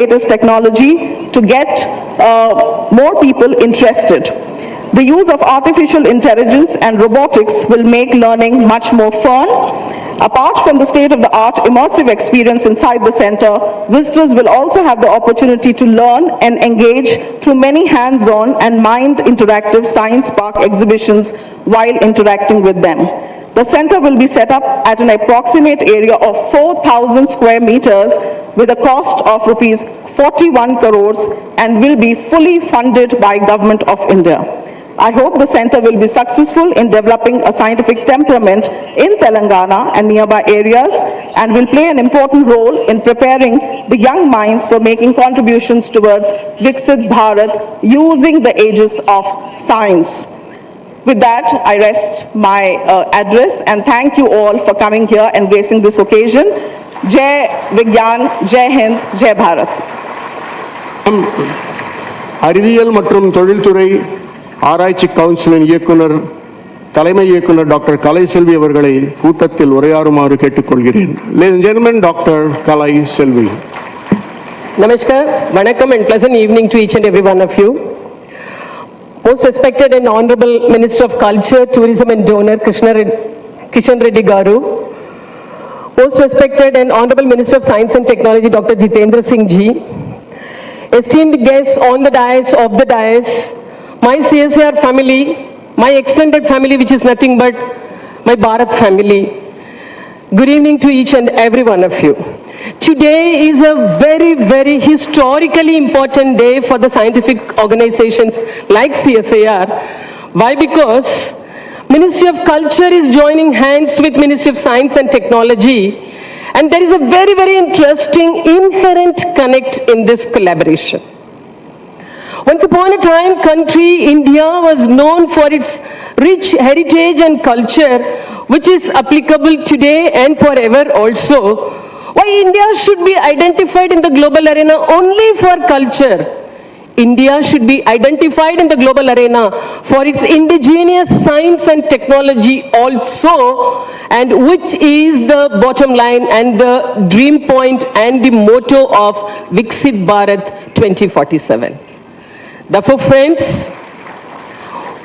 latest technology to get more people interested. The use of artificial intelligence and robotics will make learning much more fun. Apart from the state-of-the-art immersive experience inside the center, visitors will also have the opportunity to learn and engage through many hands-on and mind interactive science park exhibitions while interacting with them. The center will be set up at an approximate area of 4,000 square meters with a cost of rupees 41 crores and will be fully funded by Government of India. I hope the center will be successful in developing a scientific temperament in Telangana and nearby areas and will play an important role in preparing the young minds for making contributions towards Viksit Bharat using the aegis of science. With that, I rest my address and thank you all for coming here and gracing this occasion. Jai Vigyan, Jai Hind, Jai Bharat. அறிவியல் மற்றும் தொழில்துறை ஆராய்ச்சி கவுன்சிலின் இயக்குனர் தலைமை இயக்குனர் doctor Kalaiselvi அவர்களை கூட்டத்தில் உரையாறுமாறு கேட்டுக்கொள்கிறேன். Ladies and gentlemen, doctor Kalaiselvi. Namaskar, Vanakkam and pleasant evening to each and every one of you. Most respected and honorable Minister of Culture, Tourism and Donor, Kishan Reddy Garu. Most respected and honorable Minister of Science and Technology, Dr. Jitendra Singh ji. Esteemed guests on the dais, of the dais, my CSR family, my extended family, which is nothing but my Bharat family. Good evening to each and every one of you. Today is a very, very historically important day for the scientific organizations like CSIR. Why? Because Ministry of Culture is joining hands with Ministry of Science and Technology, and there is a very, very interesting inherent connect in this collaboration. Once upon a time, country India was known for its rich heritage and culture, which is applicable today and forever also. Why India should be identified in the global arena only for culture? India should be identified in the global arena for its indigenous science and technology also, and which is the bottom line and the dream point and the motto of Viksit Bharat 2047. Therefore, friends,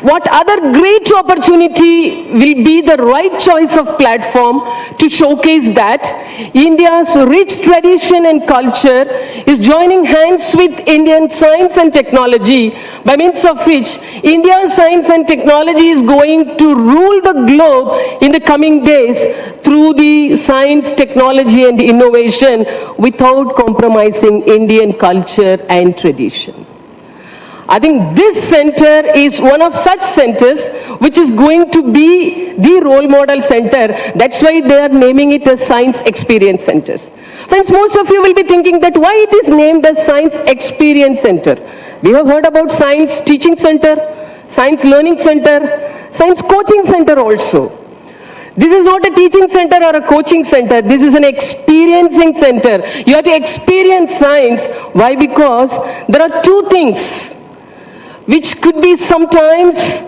what other great opportunity will be the right choice of platform to showcase that India's rich tradition and culture is joining hands with Indian science and technology, by means of which India's science and technology is going to rule the globe in the coming days through the science, technology and innovation without compromising Indian culture and tradition. I think this center is one of such centers which is going to be the role model center. That's why they are naming it as Science Experience Centers. Friends, most of you will be thinking that why it is named as Science Experience Center. We have heard about Science Teaching Center, Science Learning Center, Science Coaching Center also. This is not a teaching center or a coaching center. This is an experiencing center. You have to experience science. Why? Because there are two things which could be sometimes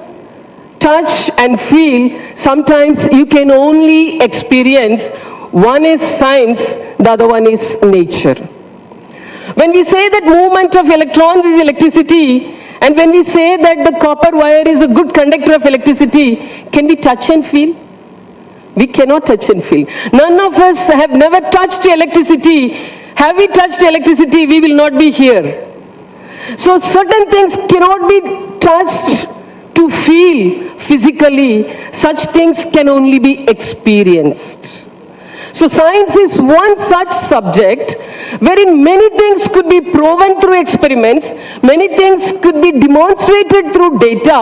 touch and feel, sometimes you can only experience. One is science, the other one is nature. When we say that movement of electrons is electricity, and when we say that the copper wire is a good conductor of electricity, can we touch and feel? We cannot touch and feel. None of us have never touched electricity. Have we touched electricity, we will not be here. So certain things cannot be touched to feel physically. Such things can only be experienced. So science is one such subject wherein many things could be proven through experiments, many things could be demonstrated through data,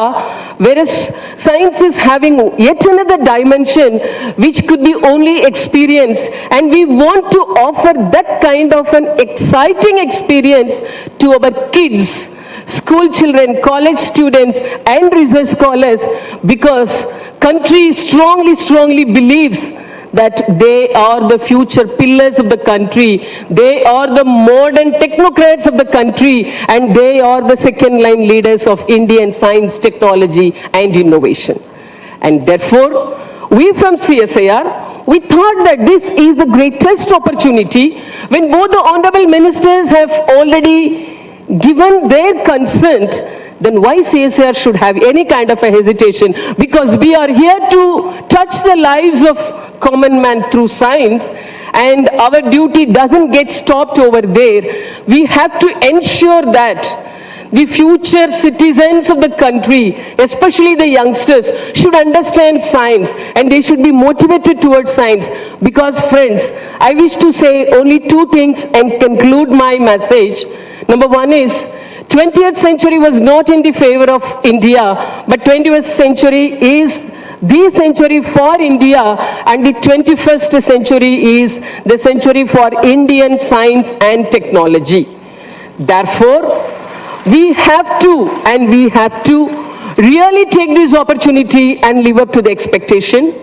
whereas science is having yet another dimension which could be only experienced, and we want to offer that kind of an exciting experience to our kids, school children, college students and research scholars, because country strongly believes that they are the future pillars of the country, they are the modern technocrats of the country, and they are the second line leaders of Indian science, technology and innovation. And therefore, we from CSIR, we thought that this is the greatest opportunity when both the honorable ministers have already given their consent, then why CSIR should have any kind of a hesitation? Because we are here to touch the lives of common man through science, and our duty doesn't get stopped over there. We have to ensure that the future citizens of the country, especially the youngsters, should understand science and they should be motivated towards science. Because friends, I wish to say only two things and conclude my message. Number one is, 20th century was not in the favor of India, but 21st century is the century for India, and the 21st century is the century for Indian science and technology. Therefore, we have to really take this opportunity and live up to the expectation.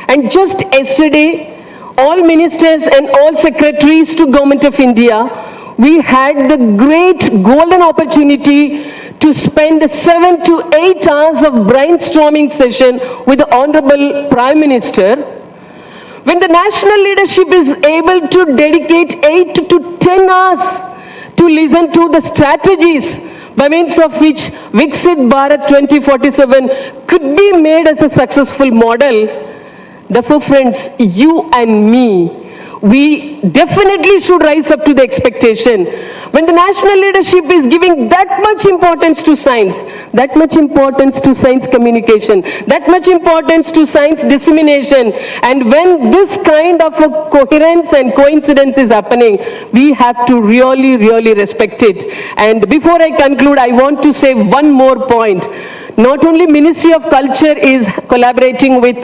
And just yesterday, all ministers and all secretaries to Government of India, we had the great golden opportunity to spend 7 to 8 hours of brainstorming session with the Honorable Prime Minister. When the national leadership is able to dedicate 8 to 10 hours to listen to the strategies by means of which Viksit Bharat 2047 could be made as a successful model, therefore friends, you and me, we definitely should rise up to the expectation. When the national leadership is giving that much importance to science, that much importance to science communication, that much importance to science dissemination, and when this kind of a coherence and coincidence is happening, we have to really respect it. And before I conclude, I want to say one more point. Not only Ministry of Culture is collaborating with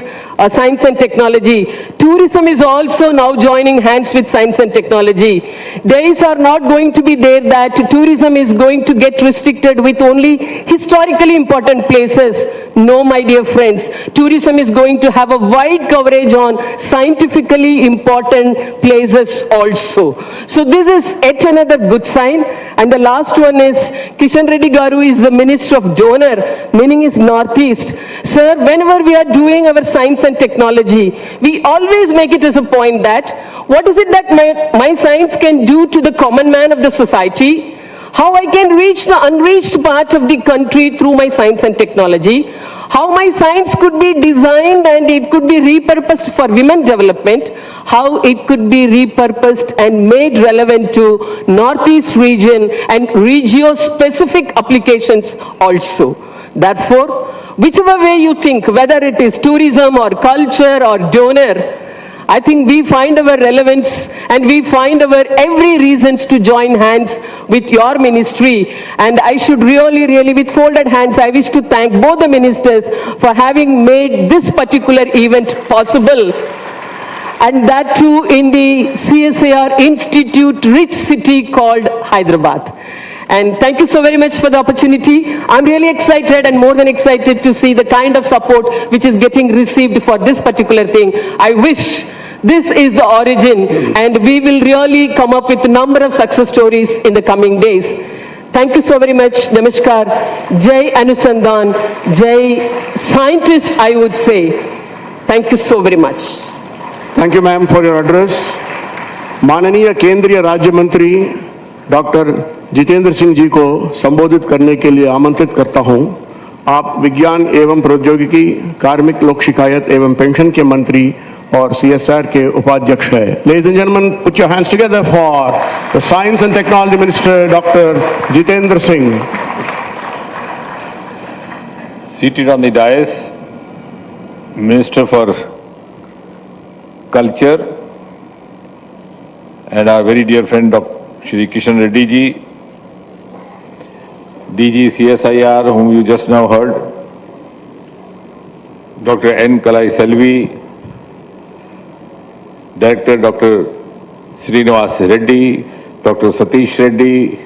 science and technology, tourism is also now joining hands with science and technology. Days are not going to be there that tourism is going to get restricted with only historically important places. No, my dear friends, tourism is going to have a wide coverage on scientifically important places also. So this is yet another good sign. And the last one is, Kishan Reddy Garu is the Minister of Donor, meaning is Northeast. Sir, whenever we are doing our science and technology, we always make it as a point that, what is it that my science can do to the common man of the society? How I can reach the unreached part of the country through my science and technology? How my science could be designed and it could be repurposed for women development? How it could be repurposed and made relevant to Northeast region and regio-specific applications also. Therefore, whichever way you think, whether it is tourism or culture or donor, I think we find our relevance and we find our every reasons to join hands with your ministry. And I should really with folded hands, I wish to thank both the ministers for having made this particular event possible. And that too in the CSIR Institute rich city called Hyderabad. And thank you so very much for the opportunity. I'm really excited and more than excited to see the kind of support which is getting received for this particular thing. I wish this is the origin and we will really come up with a number of success stories in the coming days. Thank you so very much. Namaskar. Jai Anusandhan. Jai Scientist, I would say. Thank you so very much. Thank you, ma'am, for your address. माननीय केंद्रीय राज्य मंत्री doctor Jitendra Singh ji को संबोधित करने के लिए आमंत्रित करता हूं। आप विज्ञान एवं प्रौद्योगिकी, कार्मिक लोक शिकायत एवं पेंशन के मंत्री और CSIR के उपाध्यक्ष है। Ladies and gentlemen, put your hands together for the Science and Technology Minister, Dr. Jitendra Singh. Seated on the dais, Minister for Culture and our very dear friend Dr. Shri Kishan Reddy ji, DG CSIR, whom you just now heard, Dr. N. Kalai Selvi, Director Dr. Srinivas Reddy, Dr. Satish Reddy,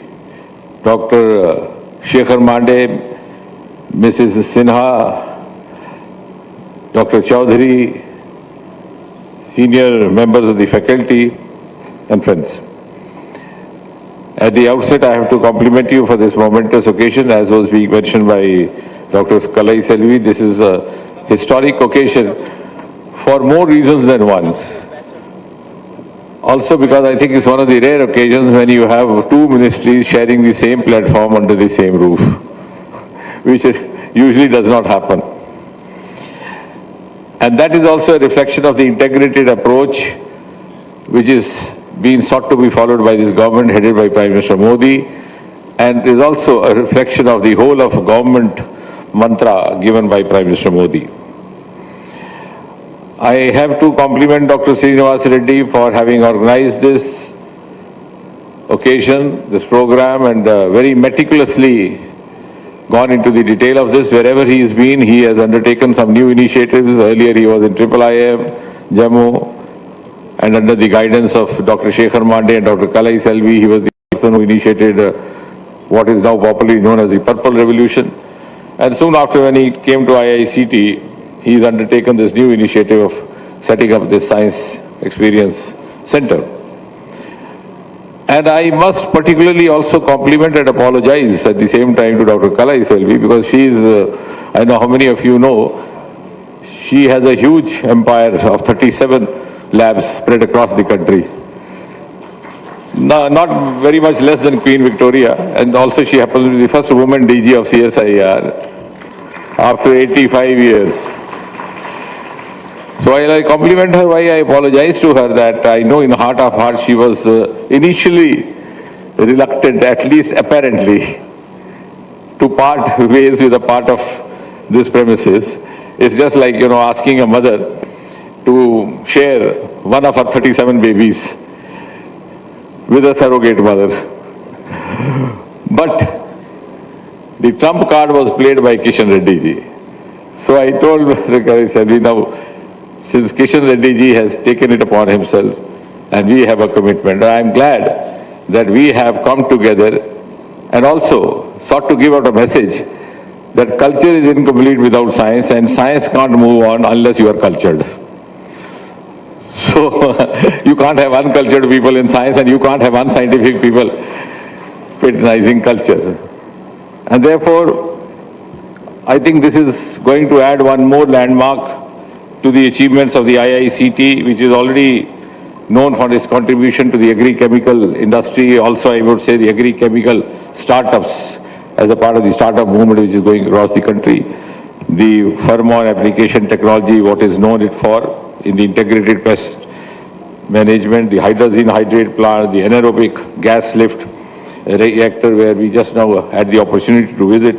Dr. Shekhar Mande, Mrs. Sinha, Dr. Chaudhary, senior members of the faculty and friends. At the outset, I have to compliment you for this momentous occasion, as was being mentioned by Dr. Kalai Selvi. This is a historic occasion for more reasons than one. Also because I think it's one of the rare occasions when you have two ministries sharing the same platform under the same roof, which usually does not happen. And that is also a reflection of the integrated approach which is being sought to be followed by this government headed by Prime Minister Modi, and is also a reflection of the whole of government mantra given by Prime Minister Modi. I have to compliment Dr. Srinivas Reddy for having organized this occasion, this program, and very meticulously gone into the detail of this. Wherever he has been, he has undertaken some new initiatives. Earlier he was in IIIM, Jammu, and under the guidance of Dr. Shekhar Mandey and Dr. Kalai Selvi, he was the person who initiated what is now popularly known as the Purple Revolution. And soon after, when he came to IICT, he's undertaken this new initiative of setting up this Science Experience Center. And I must particularly also compliment and apologize at the same time to Dr. Kalai Selvi, because she is, I know how many of you know, she has a huge empire of 37 labs spread across the country. No, not very much less than Queen Victoria, and also she happens to be the first woman DG of CSIR after 85 years. So while I compliment her, why I apologize to her that I know in heart of hearts she was initially reluctant, at least apparently, to part ways with a part of this premises. It's just like, you know, asking a mother to share one of her 37 babies with a surrogate mother. But the trump card was played by Kishan Reddy ji. So I told Selvi, now, since Kishan Reddy ji has taken it upon himself and we have a commitment, I am glad that we have come together and also sought to give out a message that culture is incomplete without science, and science can't move on unless you are cultured. So you can't have uncultured people in science, and you can't have unscientific people patronizing culture. And therefore, I think this is going to add one more landmark to the achievements of the IICT, which is already known for its contribution to the agri-chemical industry. Also, I would say the agri-chemical startups as a part of the startup movement which is going across the country. The pheromone application technology, what is known it for in the integrated pest management, the hydrazine hydrate plant, the anaerobic gas lift reactor where we just now had the opportunity to visit.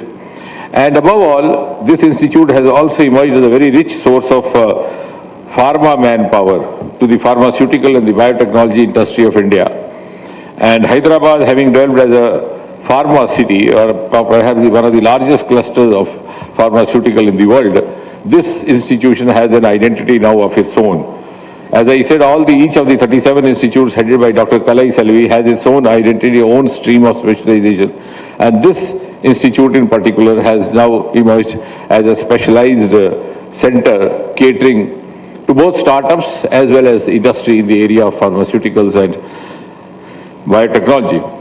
And above all, this institute has also emerged as a very rich source of pharma manpower to the pharmaceutical and the biotechnology industry of India. And Hyderabad, having developed as a pharma city, or perhaps one of the largest clusters of pharmaceutical in the world, this institution has an identity now of its own. As I said, each of the 37 institutes headed by Dr. Kalai Selvi has its own identity, own stream of specialization. And this institute in particular has now emerged as a specialized center catering to both startups as well as industry in the area of pharmaceuticals and biotechnology.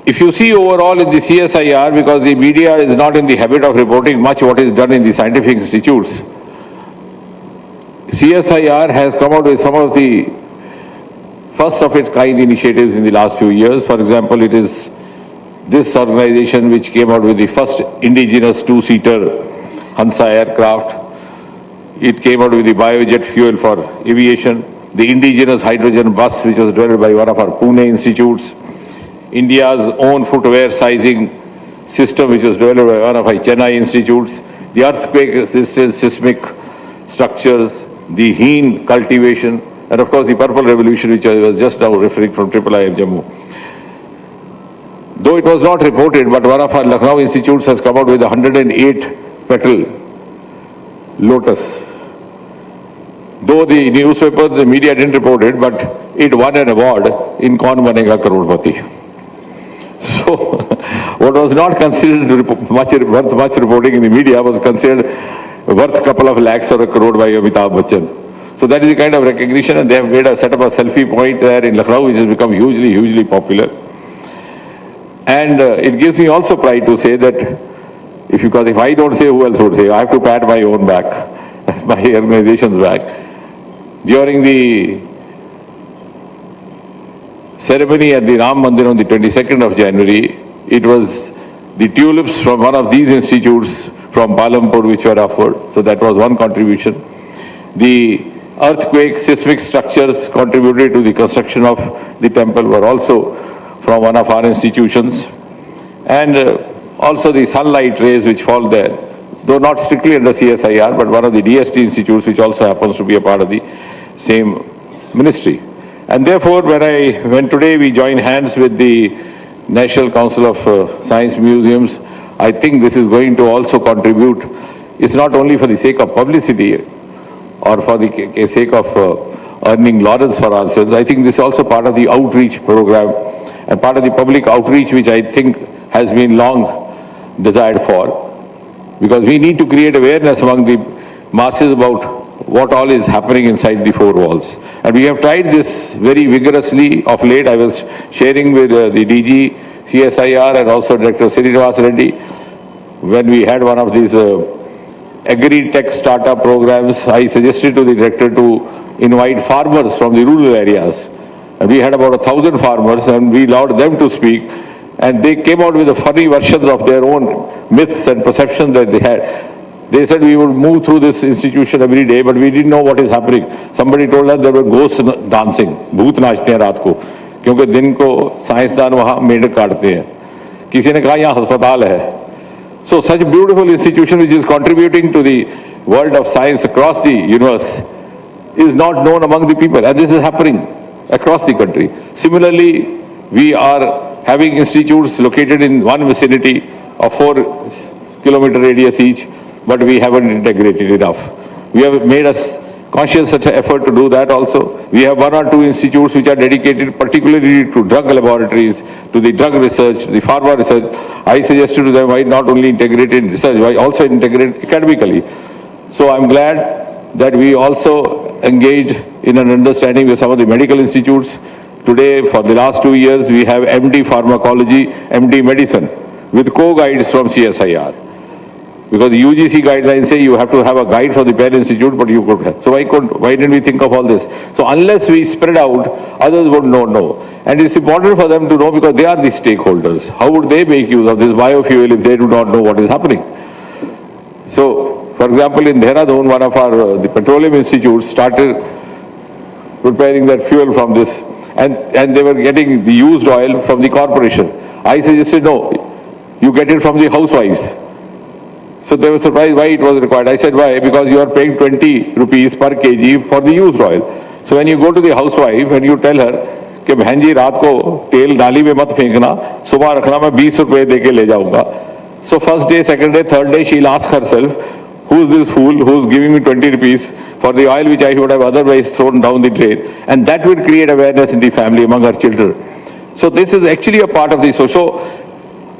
If you see overall in the CSIR, because the media is not in the habit of reporting much what is done in the scientific institutes, CSIR has come out with some of the first of its kind initiatives in the last few years. For example, it is this organization which came out with the first indigenous two-seater Hansa aircraft. It came out with the biojet fuel for aviation, the indigenous hydrogen bus which was developed by one of our Pune institutes, India's own footwear sizing system which was developed by one of our Chennai institutes, the earthquake resistant seismic structures, the heen cultivation, and of course the Purple Revolution which I was just now referring from IIIM Jammu. Though it was not reported, but one of our Lucknow institutes has come out with 108 petal lotus. Though the newspaper, the media didn't report it, but it won an award in Kaun Banega Crorepati. So, what was not considered worth much reporting in the media was considered worth a couple of lakhs or a crore by Amitabh Bachchan. So that is the kind of recognition, and they have set up a selfie point there in Lucknow, which has become hugely popular. And it gives me also pride to say that, because if I don't say, who else would say? I have to pat my own back, my organization's back. during the ceremony at the Ram Mandir on the 22nd of January, it was the tulips from one of these institutes from Palampur which were offered. So that was one contribution. The earthquake seismic structures contributed to the construction of the temple were also from one of our institutions. And also the sunlight rays which fall there, though not strictly under CSIR, but one of the DST institutes which also happens to be a part of the same ministry. And therefore, when today we join hands with the National Council of Science Museums, I think this is going to also contribute. It's not only for the sake of publicity or for the sake of earning laurels for ourselves. I think this is also part of the outreach program and part of the public outreach which I think has been long desired for. Because we need to create awareness among the masses about what all is happening inside the four walls. And we have tried this very vigorously of late. I was sharing with the DG, CSIR and also Director Kishan Reddy when we had one of these agri-tech startup programs. I suggested to the director to invite farmers from the rural areas. And we had about 1,000 farmers and we allowed them to speak. And they came out with a funny versions of their own myths and perceptions that they had. They said we would move through this institution every day, but we didn't know what is happening. Somebody told us there were ghosts dancing, भूत नाचते हैं रात को, क्योंकि दिन को साइंसदान वहाँ मेंढक काटते हैं. किसी ने कहा यहाँ अस्पताल है. So such a beautiful institution which is contributing to the world of science across the universe is not known among the people, and this is happening across the country. Similarly, we are having institutes located in one vicinity of 4-kilometer radius each, but we haven't integrated enough. We have made a conscious effort to do that also. We have 1 or 2 institutes which are dedicated particularly to drug laboratories, to the drug research, the pharma research. I suggested to them why not only integrate in research, why also integrate academically. So I'm glad that we also engaged in an understanding with some of the medical institutes. Today, for the last 2 years, we have MD Pharmacology, MD Medicine, with co-guides from CSIR. Because the UGC guidelines say you have to have a guide for the Palle Institute, but you could have. So why didn't we think of all this? So unless we spread out, others would not know. And it's important for them to know because they are the stakeholders. How would they make use of this biofuel if they do not know what is happening? So, for example, in Theertham, one of our the petroleum institutes started preparing that fuel from this, and they were getting the used oil from the corporation. I suggested, no, you get it from the housewives. So they were surprised why it was required. I said, why? Because you are paying 20 rupees per kg for the used oil. So when you go to the housewife and you tell her, कि बहन जी रात को तेल नाली में मत फेंकना, सुबह रखना मैं 20 रुपए देके ले जाऊंगा. So first day, second day, third day, she'll ask herself, who is this fool who is giving me 20 rupees for the oil which I would have otherwise thrown down the drain? And that will create awareness in the family among her children. So this is actually a part of the social.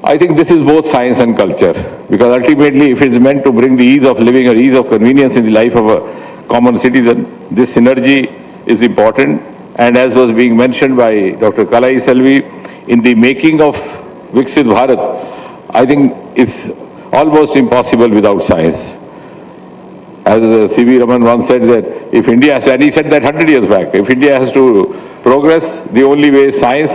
I think this is both science and culture, because ultimately if it is meant to bring the ease of living or ease of convenience in the life of a common citizen, this synergy is important. And as was being mentioned by Dr. Kalai Selvi, in the making of Viksit Bharat, I think it's almost impossible without science. As C.V. Raman once said that if India has, and he said that 100 years back, if India has to progress, the only way is science,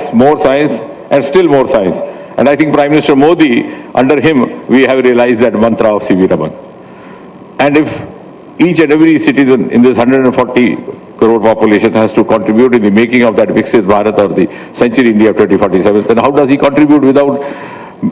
and still more science. And I think Prime Minister Modi, under him, we have realized that mantra of C.V. Raman. And if each and every citizen in this 140 crore population has to contribute in the making of that Viksit Bharat or the Century India of 2047, then how does he contribute without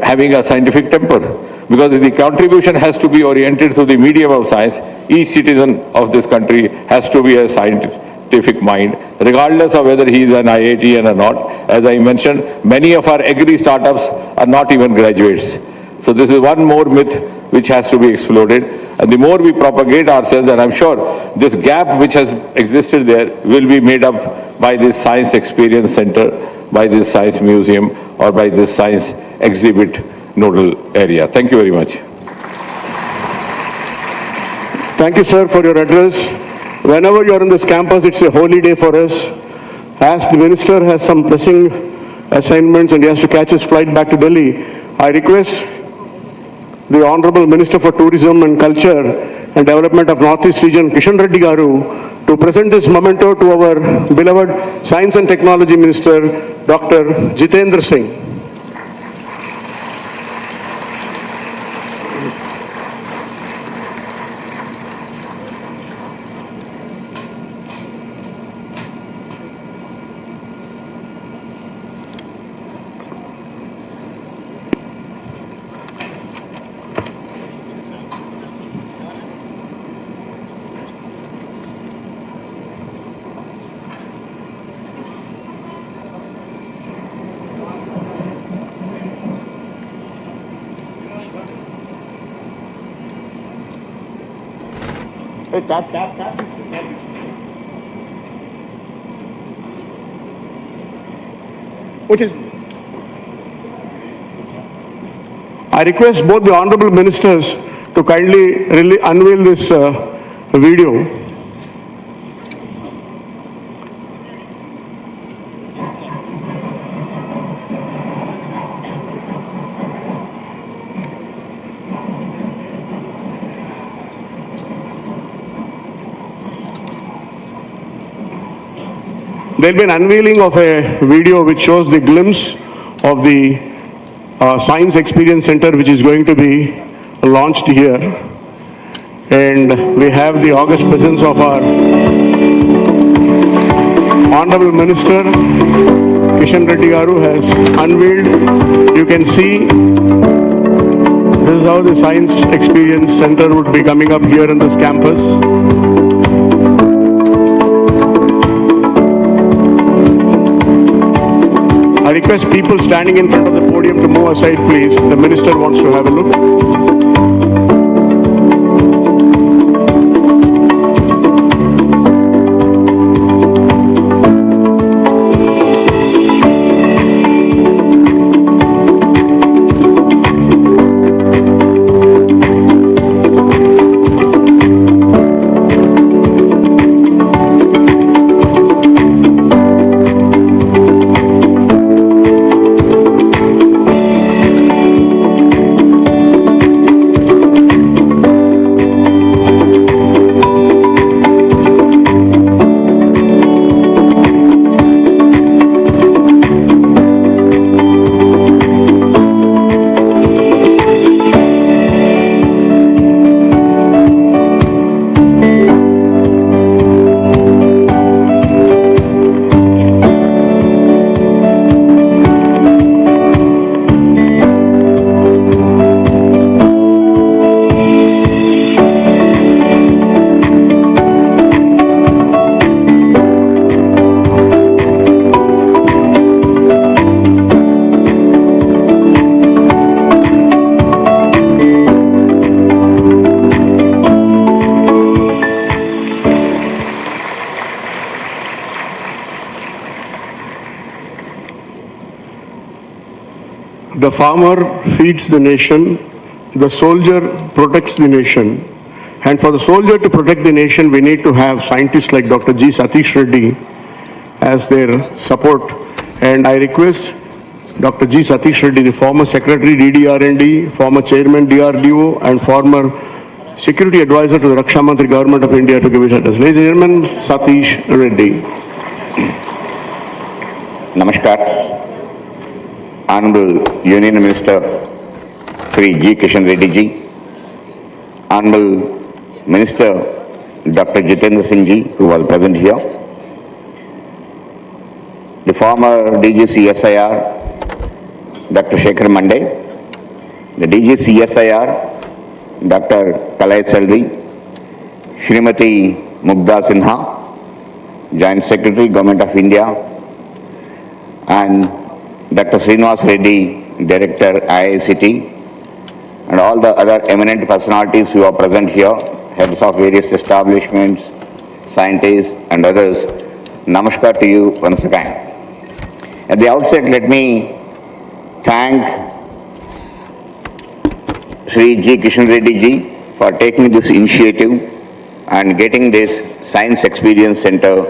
having a scientific temper? Because the contribution has to be oriented through the medium of science. Each citizen of this country has to be a scientific mind, regardless of whether he is an IIT or not. As I mentioned, many of our agri startups are not even graduates. So this is one more myth which has to be exploded. And the more we propagate ourselves, and I'm sure this gap which has existed there will be made up by this Science Experience Center, by this Science Museum, or by this Science Exhibit nodal area. Thank you very much. Thank you, sir, for your address. Whenever you are on this campus, it's a holy day for us. As the minister has some pressing assignments and he has to catch his flight back to Delhi, I request the Honorable Minister for Tourism and Culture and Development of Northeast Region, Kishan Reddy Garu, to present this memento to our beloved Science and Technology Minister, Dr. Jitendra Singh. I request both the honorable ministers to kindly unveil this video. There will be an unveiling of a video which shows the glimpse of the Science Experience Center which is going to be launched here. And we have the august presence of our Honorable Minister, Kishan Reddy Garu has unveiled. You can see this is how the Science Experience Center would be coming up here in this campus. I request people standing in front of the podium to move aside, please. The minister wants to have a look. The farmer feeds the nation, the soldier protects the nation. And for the soldier to protect the nation, we need to have scientists like Dr. G. Satish Reddy as their support. And I request Dr. G. Satish Reddy, the former Secretary DDR&D, former Chairman DRDO, and former Security Advisor to the Raksha Mantri Government of India to give his address. Ladies and gentlemen, Satish Reddy. Namaskar. Honorable Union Minister Sri G. Kishan Reddy ji, Honorable Minister Dr. Jitendra Singh ji, who was present here, the former DG CSIR Dr. Shekhar Mande, the DG CSIR Dr. Palle Selvi, Srimati Mugdha Sinha, Joint Secretary Government of India, and Dr. Srinivas Reddy, Director IICT, and all the other eminent personalities who are present here, heads of various establishments, scientists and others. Namaskar to you once again. At the outset, let me thank Sri G. Kishan Reddy ji for taking this initiative and getting this Science Experience Center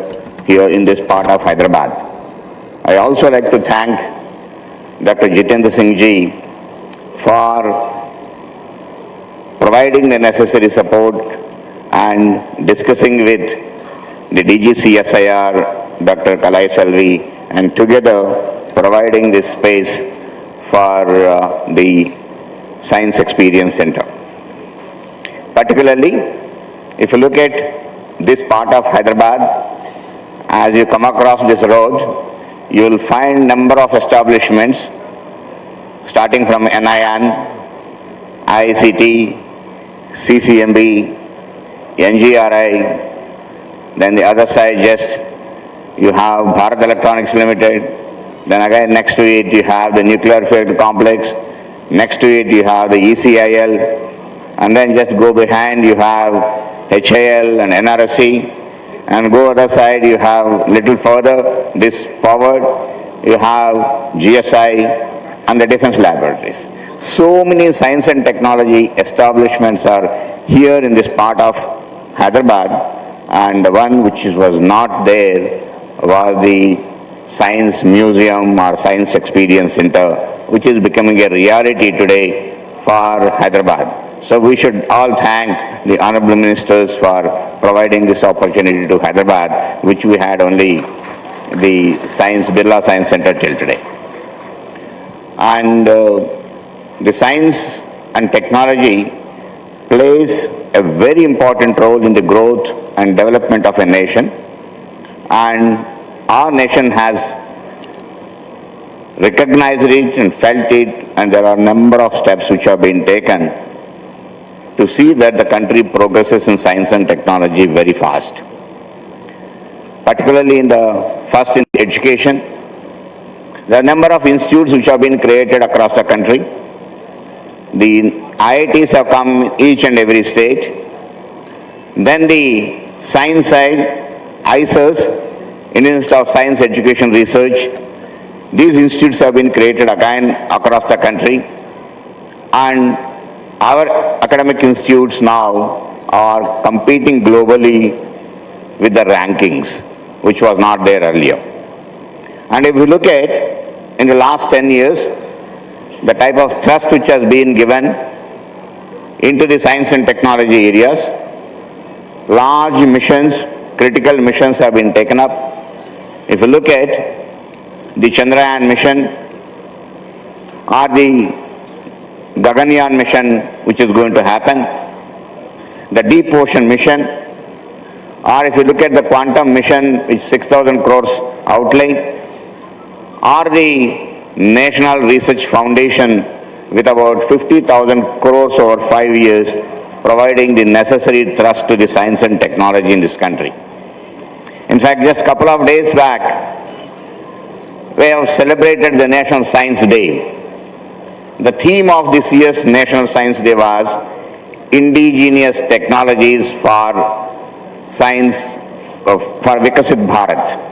here in this part of Hyderabad. I also like to thank Dr. Jitendra Singh ji for providing the necessary support and discussing with the DG CSIR, Dr. Kalai Selvi, and together providing this space for the Science Experience Center. Particularly, if you look at this part of Hyderabad, as you come across this road, you will find number of establishments starting from NIN, ICT, CCMB, NGRI, then the other side just you have Bharat Electronics Limited, then again next to it you have the Nuclear Fuel Complex, next to it you have the ECIL, and then just go behind you have HAL and NRSC, and go other side you have little further, this forward, you have GSI and the defense laboratories. So many science and technology establishments are here in this part of Hyderabad, and the one which was not there was the Science Museum or Science Experience Center, which is becoming a reality today for Hyderabad. So we should all thank the Honorable Ministers for providing this opportunity to Hyderabad, which we had only the Birla Science Center till today. And the science and technology plays a very important role in the growth and development of a nation, and our nation has recognized it and felt it, and there are a number of steps which have been taken to see that the country progresses in science and technology very fast. Particularly in education, there are a number of institutes which have been created across the country. The IITs have come each and every state. Then the science side, ISERs, Indian Institute of Science Education Research, these institutes have been created again across the country, and our academic institutes now are competing globally with the rankings, which was not there earlier. And if you look at in the last 10 years, the type of thrust which has been given into the science and technology areas, large missions, critical missions have been taken up. If you look at the Chandrayaan mission or the Gaganyaan mission which is going to happen, the Deep Ocean mission, or if you look at the Quantum mission which 6,000 crores outlay, or the National Research Foundation with about 50,000 crores over 5 years, providing the necessary thrust to the science and technology in this country. In fact, just a couple of days back, we have celebrated the National Science Day. The theme of this year's National Science Day was Indigenous Technologies for Science for Vikasit Bharat.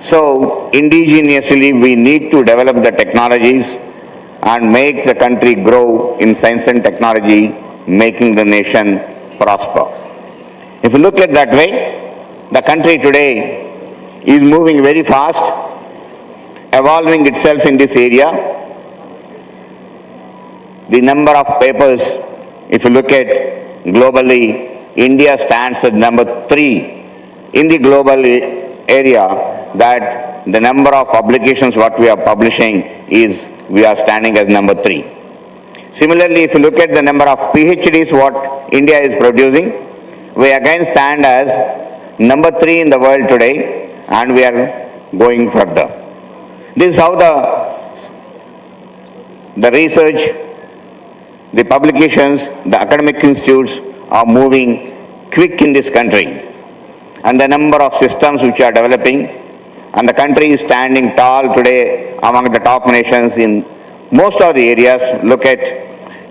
So, indigenously we need to develop the technologies and make the country grow in science and technology, making the nation prosper. If you look at that way, the country today is moving very fast, evolving itself in this area. The number of papers, if you look at globally, India stands at number 3 in the global area, that the number of publications what we are publishing is, we are standing as number 3. Similarly, if you look at the number of PhDs what India is producing, we again stand as number 3 in the world today, and we are going further. This is how the research, the publications, the academic institutes are moving quick in this country, and the number of systems which are developing, and the country is standing tall today among the top nations in most of the areas. Look at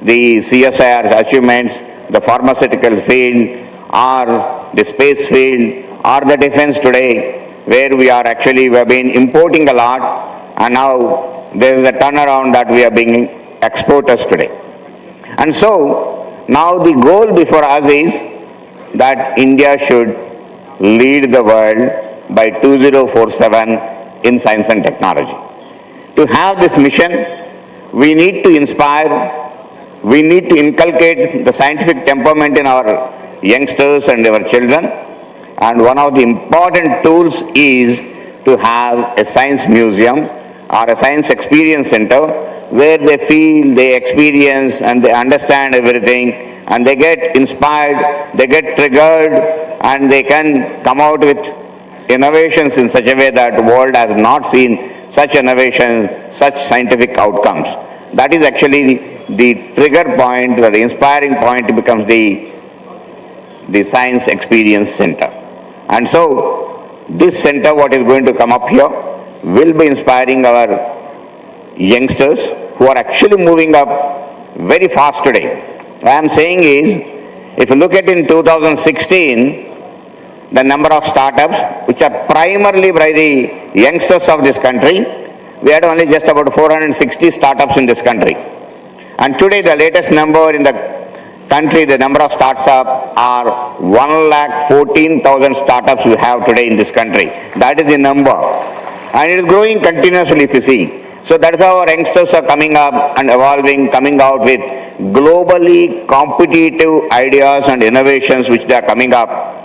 the CSIR's achievements, the pharmaceutical field, or the space field, or the defense today, where we have been importing a lot, and now there is a turnaround that we are being exporters today. And so, now the goal before us is that India should lead the world by 2047 in science and technology. To have this mission, we need to inspire, we need to inculcate the scientific temperament in our youngsters and our children. and one of the important tools is to have a science museum or a science experience center where they feel, they experience and they understand everything and they get inspired, they get triggered and they can come out with innovations in such a way that the world has not seen such innovations, such scientific outcomes. That is actually the trigger point, the inspiring point becomes the Science Experience Center. And so, this center, what is going to come up here, will be inspiring our youngsters who are actually moving up very fast today. What I am saying is, if you look at in 2016, the number of startups, which are primarily by the youngsters of this country, we had only just about 460 startups in this country. And today the latest number in the country, the number of startups are 1,14,000 startups we have today in this country. That is the number. And it is growing continuously if you see. So that is how our youngsters are coming up and evolving, coming out with globally competitive ideas and innovations which they are coming up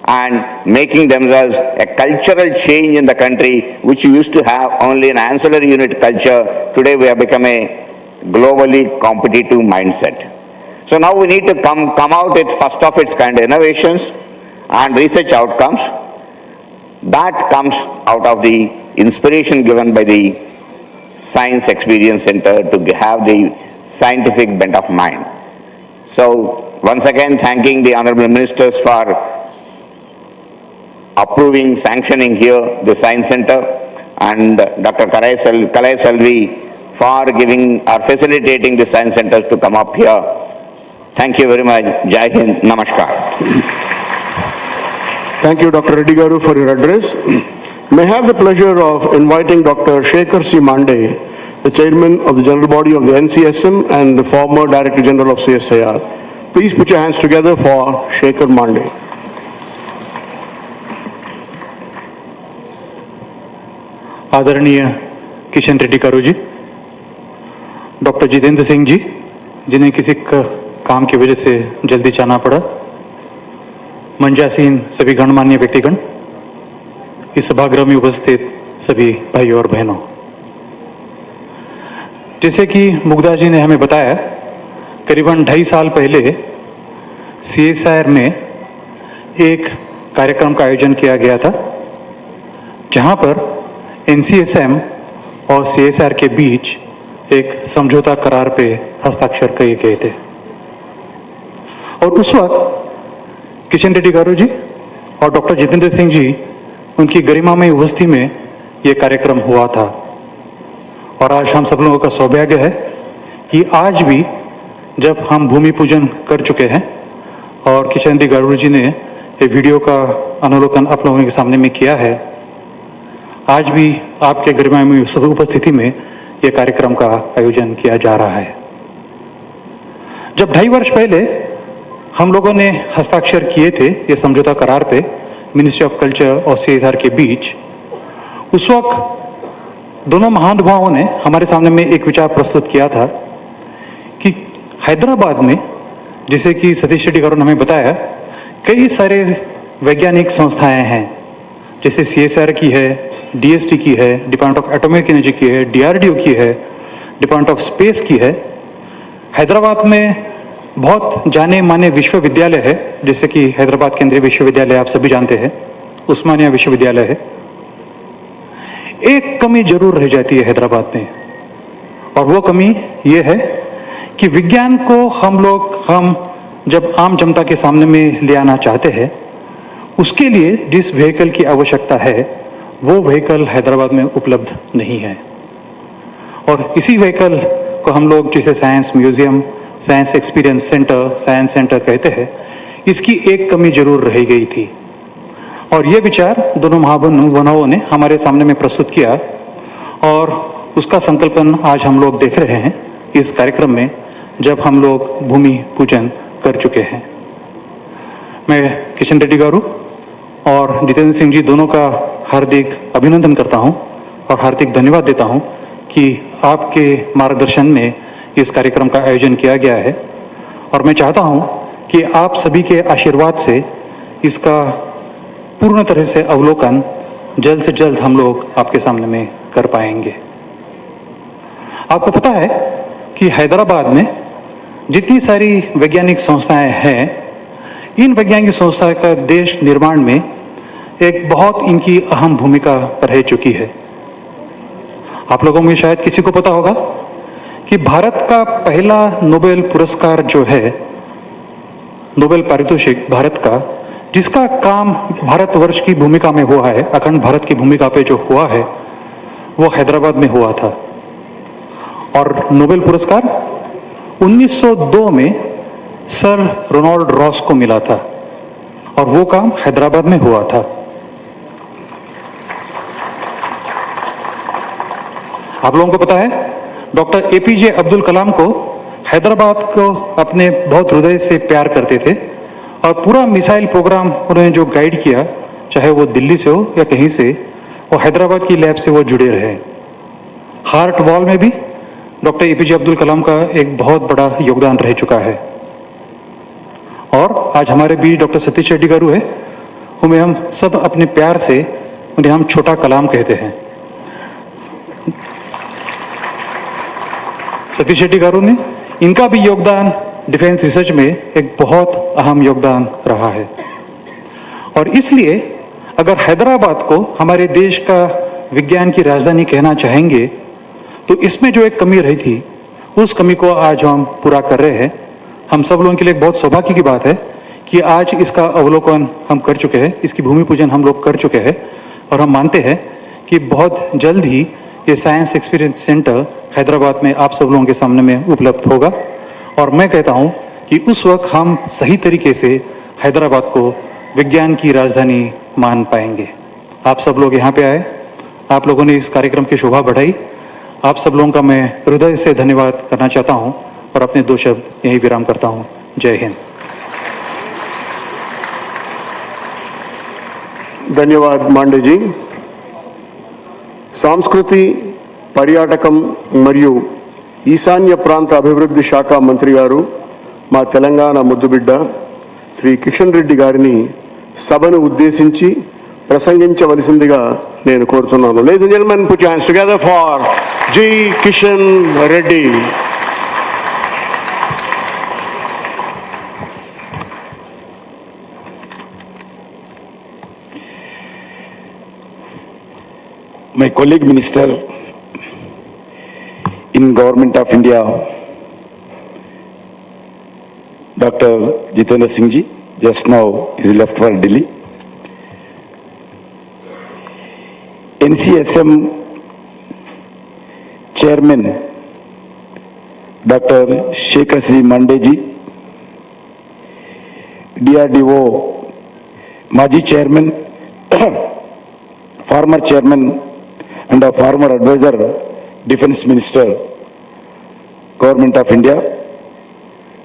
and making themselves a cultural change in the country which used to have only an ancillary unit culture. Today we have become a globally competitive mindset. So now we need to come out with first of its kind innovations and research outcomes. That comes out of the inspiration given by the Science Experience Center to have the scientific bent of mind. So once again thanking the Honorable Ministers for approving, sanctioning here the Science Center and Dr. Kalai Selvi for giving or facilitating the Science Center to come up here. Thank you very much. Jai Hind. Namaskar. Thank you, Dr. Reddy Garu, for your address. May I have the pleasure of inviting Dr. Shekhar C. Mande, the Chairman of the General Body of the NCSM and the former Director General of CSIR. Please put your hands together for Shekhar Mande. आदरणीय किशन रेड्डी गारू जी, doctor Jitendra Singh ji जिन्हें किसी काम की वजह से जल्दी जाना पड़ा, मंचासीन सभी गणमान्य व्यक्तिगण, इस सभागृह में उपस्थित सभी भाइयों और बहनों, जैसे कि मुग्धा जी ने हमें बताया, करीबन 2.5 साल पहले CSIR में एक कार्यक्रम का आयोजन किया गया था जहां पर NCSM और CSIR के बीच एक समझौता करार पे हस्ताक्षर किए गए थे और उस वक्त किशन रेड्डी गारू जी और डॉक्टर जितेंद्र सिंह जी उनकी गरिमामय उपस्थिति में ये कार्यक्रम हुआ था। और आज हम सब लोगों का सौभाग्य है कि आज भी जब हम भूमि पूजन कर चुके हैं और किशन रेड्डी गारू जी ने ये वीडियो का अवलोकन आप लोगों के सामने में किया है, आज भी आपके गरिमामय उपस्थिति में यह कार्यक्रम का आयोजन किया जा रहा है। जब 2.5 वर्ष पहले हम लोगों ने हस्ताक्षर किए थे ये समझौता करार पे मिनिस्ट्री ऑफ कल्चर और CSIR के बीच, उस वक्त दोनों महानुभावों ने हमारे सामने में एक विचार प्रस्तुत किया था कि हैदराबाद में, जैसे कि सतीश रेड्डी गारू ने हमें बताया, कई सारे वैज्ञानिक संस्थाएं हैं, जैसे CSIR की है, DST की है, डिपार्टमेंट ऑफ एटॉमिक एनर्जी की है, DRDO की है, डिपार्टमेंट ऑफ स्पेस की है। हैदराबाद में बहुत जाने माने विश्वविद्यालय है, जैसे कि हैदराबाद केंद्रीय विश्वविद्यालय आप सभी जानते हैं, उस्मानिया विश्वविद्यालय है। एक कमी जरूर रह जाती है हैदराबाद में और वो कमी ये है कि विज्ञान को हम जब आम जनता के सामने में ले आना चाहते हैं, उसके लिए जिस व्हीकल की आवश्यकता है वो व्हीकल हैदराबाद में उपलब्ध नहीं है। और इसी व्हीकल को हम लोग जिसे science museum, science experience centre, science centre कहते हैं, इसकी एक कमी जरूर रह गई थी। और ये विचार दोनों महानुभावों ने हमारे सामने में प्रस्तुत किया और उसका संकल्पन आज हम लोग देख रहे हैं इस कार्यक्रम में, जब हम लोग भूमि पूजन कर चुके हैं। मैं किशन रेड्डी गारू और जितेंद्र सिंह जी दोनों का हार्दिक अभिनंदन करता हूं और हार्दिक धन्यवाद देता हूं कि आपके मार्गदर्शन में इस कार्यक्रम का आयोजन किया गया है। और मैं चाहता हूं कि आप सभी के आशीर्वाद से इसका पूर्ण तरह से अवलोकन जल्द से जल्द हम लोग आपके सामने में कर पाएंगे। आपको पता है कि हैदराबाद में जितनी सारी वैज्ञानिक संस्थाएं हैं, इन वैज्ञानिक संस्थाओं का देश निर्माण में एक बहुत इनकी अहम भूमिका रह चुकी है। आप लोगों में शायद किसी को पता होगा कि भारत का पहला नोबेल पुरस्कार जो है, नोबेल पारितोषिक भारत का, जिसका काम भारतवर्ष की भूमिका में हुआ है, अखंड भारत की भूमिका पे जो हुआ है, वो हैदराबाद में हुआ था। और नोबेल पुरस्कार 1902 में सर रोनाल्ड रॉस को मिला था और वो काम हैदराबाद में हुआ था। आप लोगों को पता है डॉक्टर एपीजे अब्दुल कलाम को हैदराबाद को अपने बहुत हृदय से प्यार करते थे और पूरा मिसाइल प्रोग्राम उन्होंने जो गाइड किया, चाहे वो दिल्ली से हो या कहीं से, वो हैदराबाद की लैब से वो जुड़े रहे। हार्ट वॉल में भी डॉक्टर एपीजे अब्दुल कलाम का एक बहुत बड़ा योगदान रह चुका है। और आज हमारे बीच डॉक्टर सतीश रेड्डी गारू है, उन्हें हम सब अपने प्यार से उन्हें हम छोटा कलाम कहते हैं। सतीश रेड्डी गारू ने, इनका भी योगदान डिफेंस रिसर्च में एक बहुत अहम योगदान रहा है। और इसलिए अगर हैदराबाद को हमारे देश का विज्ञान की राजधानी कहना चाहेंगे तो इसमें जो एक कमी रही थी, उस कमी को आज हम पूरा कर रहे हैं। हम सब लोगों के लिए एक बहुत सौभाग्य की बात है कि आज इसका अवलोकन हम कर चुके हैं, इसकी भूमि पूजन हम लोग कर चुके हैं और हम मानते हैं कि बहुत जल्द ही ये साइंस एक्सपीरियंस सेंटर हैदराबाद में आप सब लोगों के सामने में उपलब्ध होगा। और मैं कहता हूँ कि उस वक्त हम सही तरीके से हैदराबाद को विज्ञान की राजधानी मान पाएंगे। आप सब लोग यहाँ पे आए, आप लोगों ने इस कार्यक्रम की शोभा बढ़ाई। आप सब लोगों का मैं हृदय से धन्यवाद करना चाहता हूँ और अपने 2 शब्द यहीं विराम करता हूँ। जय हिंद। ధన్యవాద్ మాండేజీ. సంస్కృతి, పర్యాటకం మరియు ఈశాన్య ప్రాంత అభివృద్ధి శాఖ మంత్రి గారు, మా తెలంగాణ ముద్దుబిడ్డ శ్రీ కిషన్ రెడ్డి గారిని సభను ఉద్దేశించి ప్రసంగించవలసిందిగా నేను కోరుతున్నాను. Ladies and gentlemen, put your hands together for G. Kishan Reddy. My colleague minister in Government of India, Dr. Jitendra Singh ji, just now is left for Delhi. NCSM Chairman Dr. Shekhar C. Mande ji, DRDO Maji Chairman, former Chairman and a former advisor, Defense Minister, Government of India,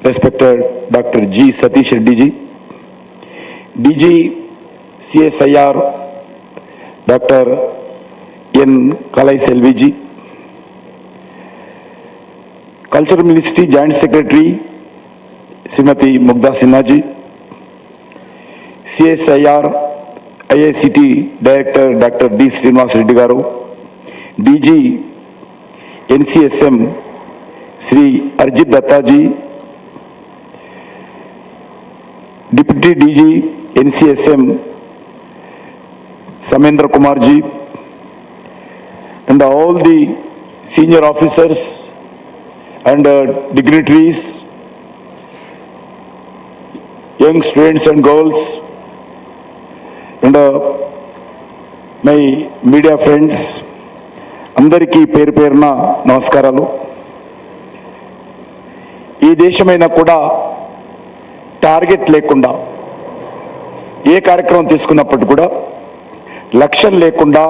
respected Dr. G. Satish Reddy ji, DG CSIR, Dr. N. Kalai Selvi ji, Culture Ministry Joint Secretary, Srimati Mugdha Sinha ji, CSIR IICT Director Dr. D. Srinivas Reddy garu, DG NCSM Sri Arjit Datta ji, Deputy DG NCSM Samendra Kumar ji, and all the senior officers and dignitaries, young students and girls, and my media friends, అందరికీ పేరు పేరున నమస్కారాలు. ఈ దేశమైనా కూడా target లేకుండా ఏ కార్యక్రమం తీసుకున్నప్పటికీ కూడా లక్ష్యం లేకుండా,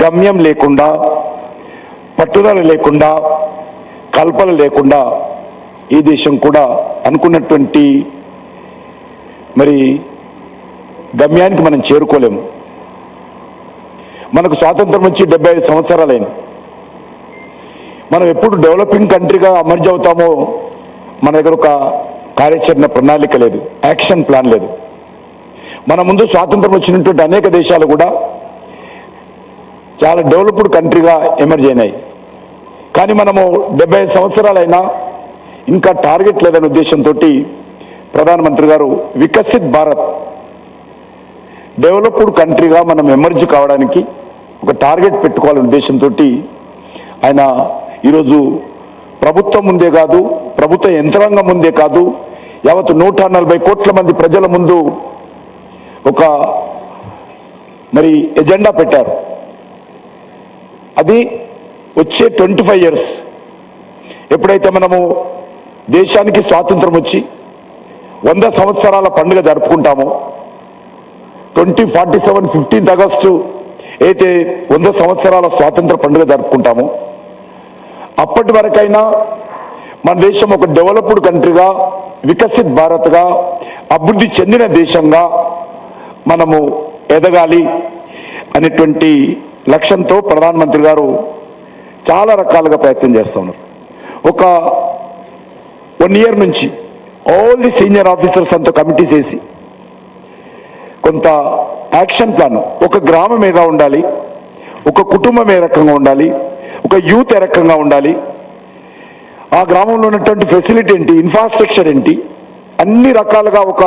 గమ్యం లేకుండా, పట్టుదల లేకుండా, కల్పన లేకుండా ఈ దేశం కూడా అనుకున్నటువంటి మరి గమ్యానికి మనం చేరుకోలేము. మనకు స్వాతంత్రం వచ్చి 75 సంవత్సరాలైంది. మనం ఎప్పుడు డెవలపింగ్ కంట్రీగా అమర్జ్ అవుతామో మన దగ్గర ఒక కార్యాచరణ ప్రణాళిక లేదు, యాక్షన్ ప్లాన్ లేదు. మన ముందు స్వాతంత్రం వచ్చినటువంటి అనేక దేశాలు కూడా చాలా డెవలప్డ్ కంట్రీగా ఎమర్జ్ అయినాయి. కానీ మనము 75 సంవత్సరాలైనా ఇంకా టార్గెట్ లేదనే ఉద్దేశంతో ప్రధానమంత్రి గారు వికసిత్ భారత్ డెవలప్డ్ కంట్రీగా మనం ఎమర్జ్ కావడానికి ఒక టార్గెట్ పెట్టుకోవాలనే ఉద్దేశంతో ఆయన ఈరోజు ప్రభుత్వం ముందే కాదు, ప్రభుత్వ యంత్రాంగం ముందే కాదు, యావత్ 140 కోట్ల మంది ప్రజల ముందు ఒక మరి ఎజెండా పెట్టారు. అది వచ్చే 25 years ఎప్పుడైతే మనము దేశానికి స్వాతంత్రం వచ్చి 100 సంవత్సరాల పండుగ జరుపుకుంటామో, 2047 15th August అయితే 100 సంవత్సరాల స్వాతంత్ర పండుగ జరుపుకుంటామో, అప్పటి వరకైనా మన దేశం ఒక డెవలప్డ్ కంట్రీగా, వికసిత్ భారత్గా, అభివృద్ధి చెందిన దేశంగా మనము ఎదగాలి అనేటువంటి లక్ష్యంతో ప్రధానమంత్రి గారు చాలా రకాలుగా ప్రయత్నం చేస్తున్నారు. ఒక 1 year నుంచి ఆల్ ది సీనియర్ ఆఫీసర్స్ అంతా కమిటీస్ వేసి కొంత యాక్షన్ ప్లాన్, ఒక గ్రామం ఎలా ఉండాలి, ఒక కుటుంబం ఏ రకంగా ఉండాలి, ఒక యూత్ ఏ రకంగా ఉండాలి, ఆ గ్రామంలో ఉన్నటువంటి ఫెసిలిటీ ఏంటి, ఇన్ఫ్రాస్ట్రక్చర్ ఏంటి, అన్ని రకాలుగా ఒక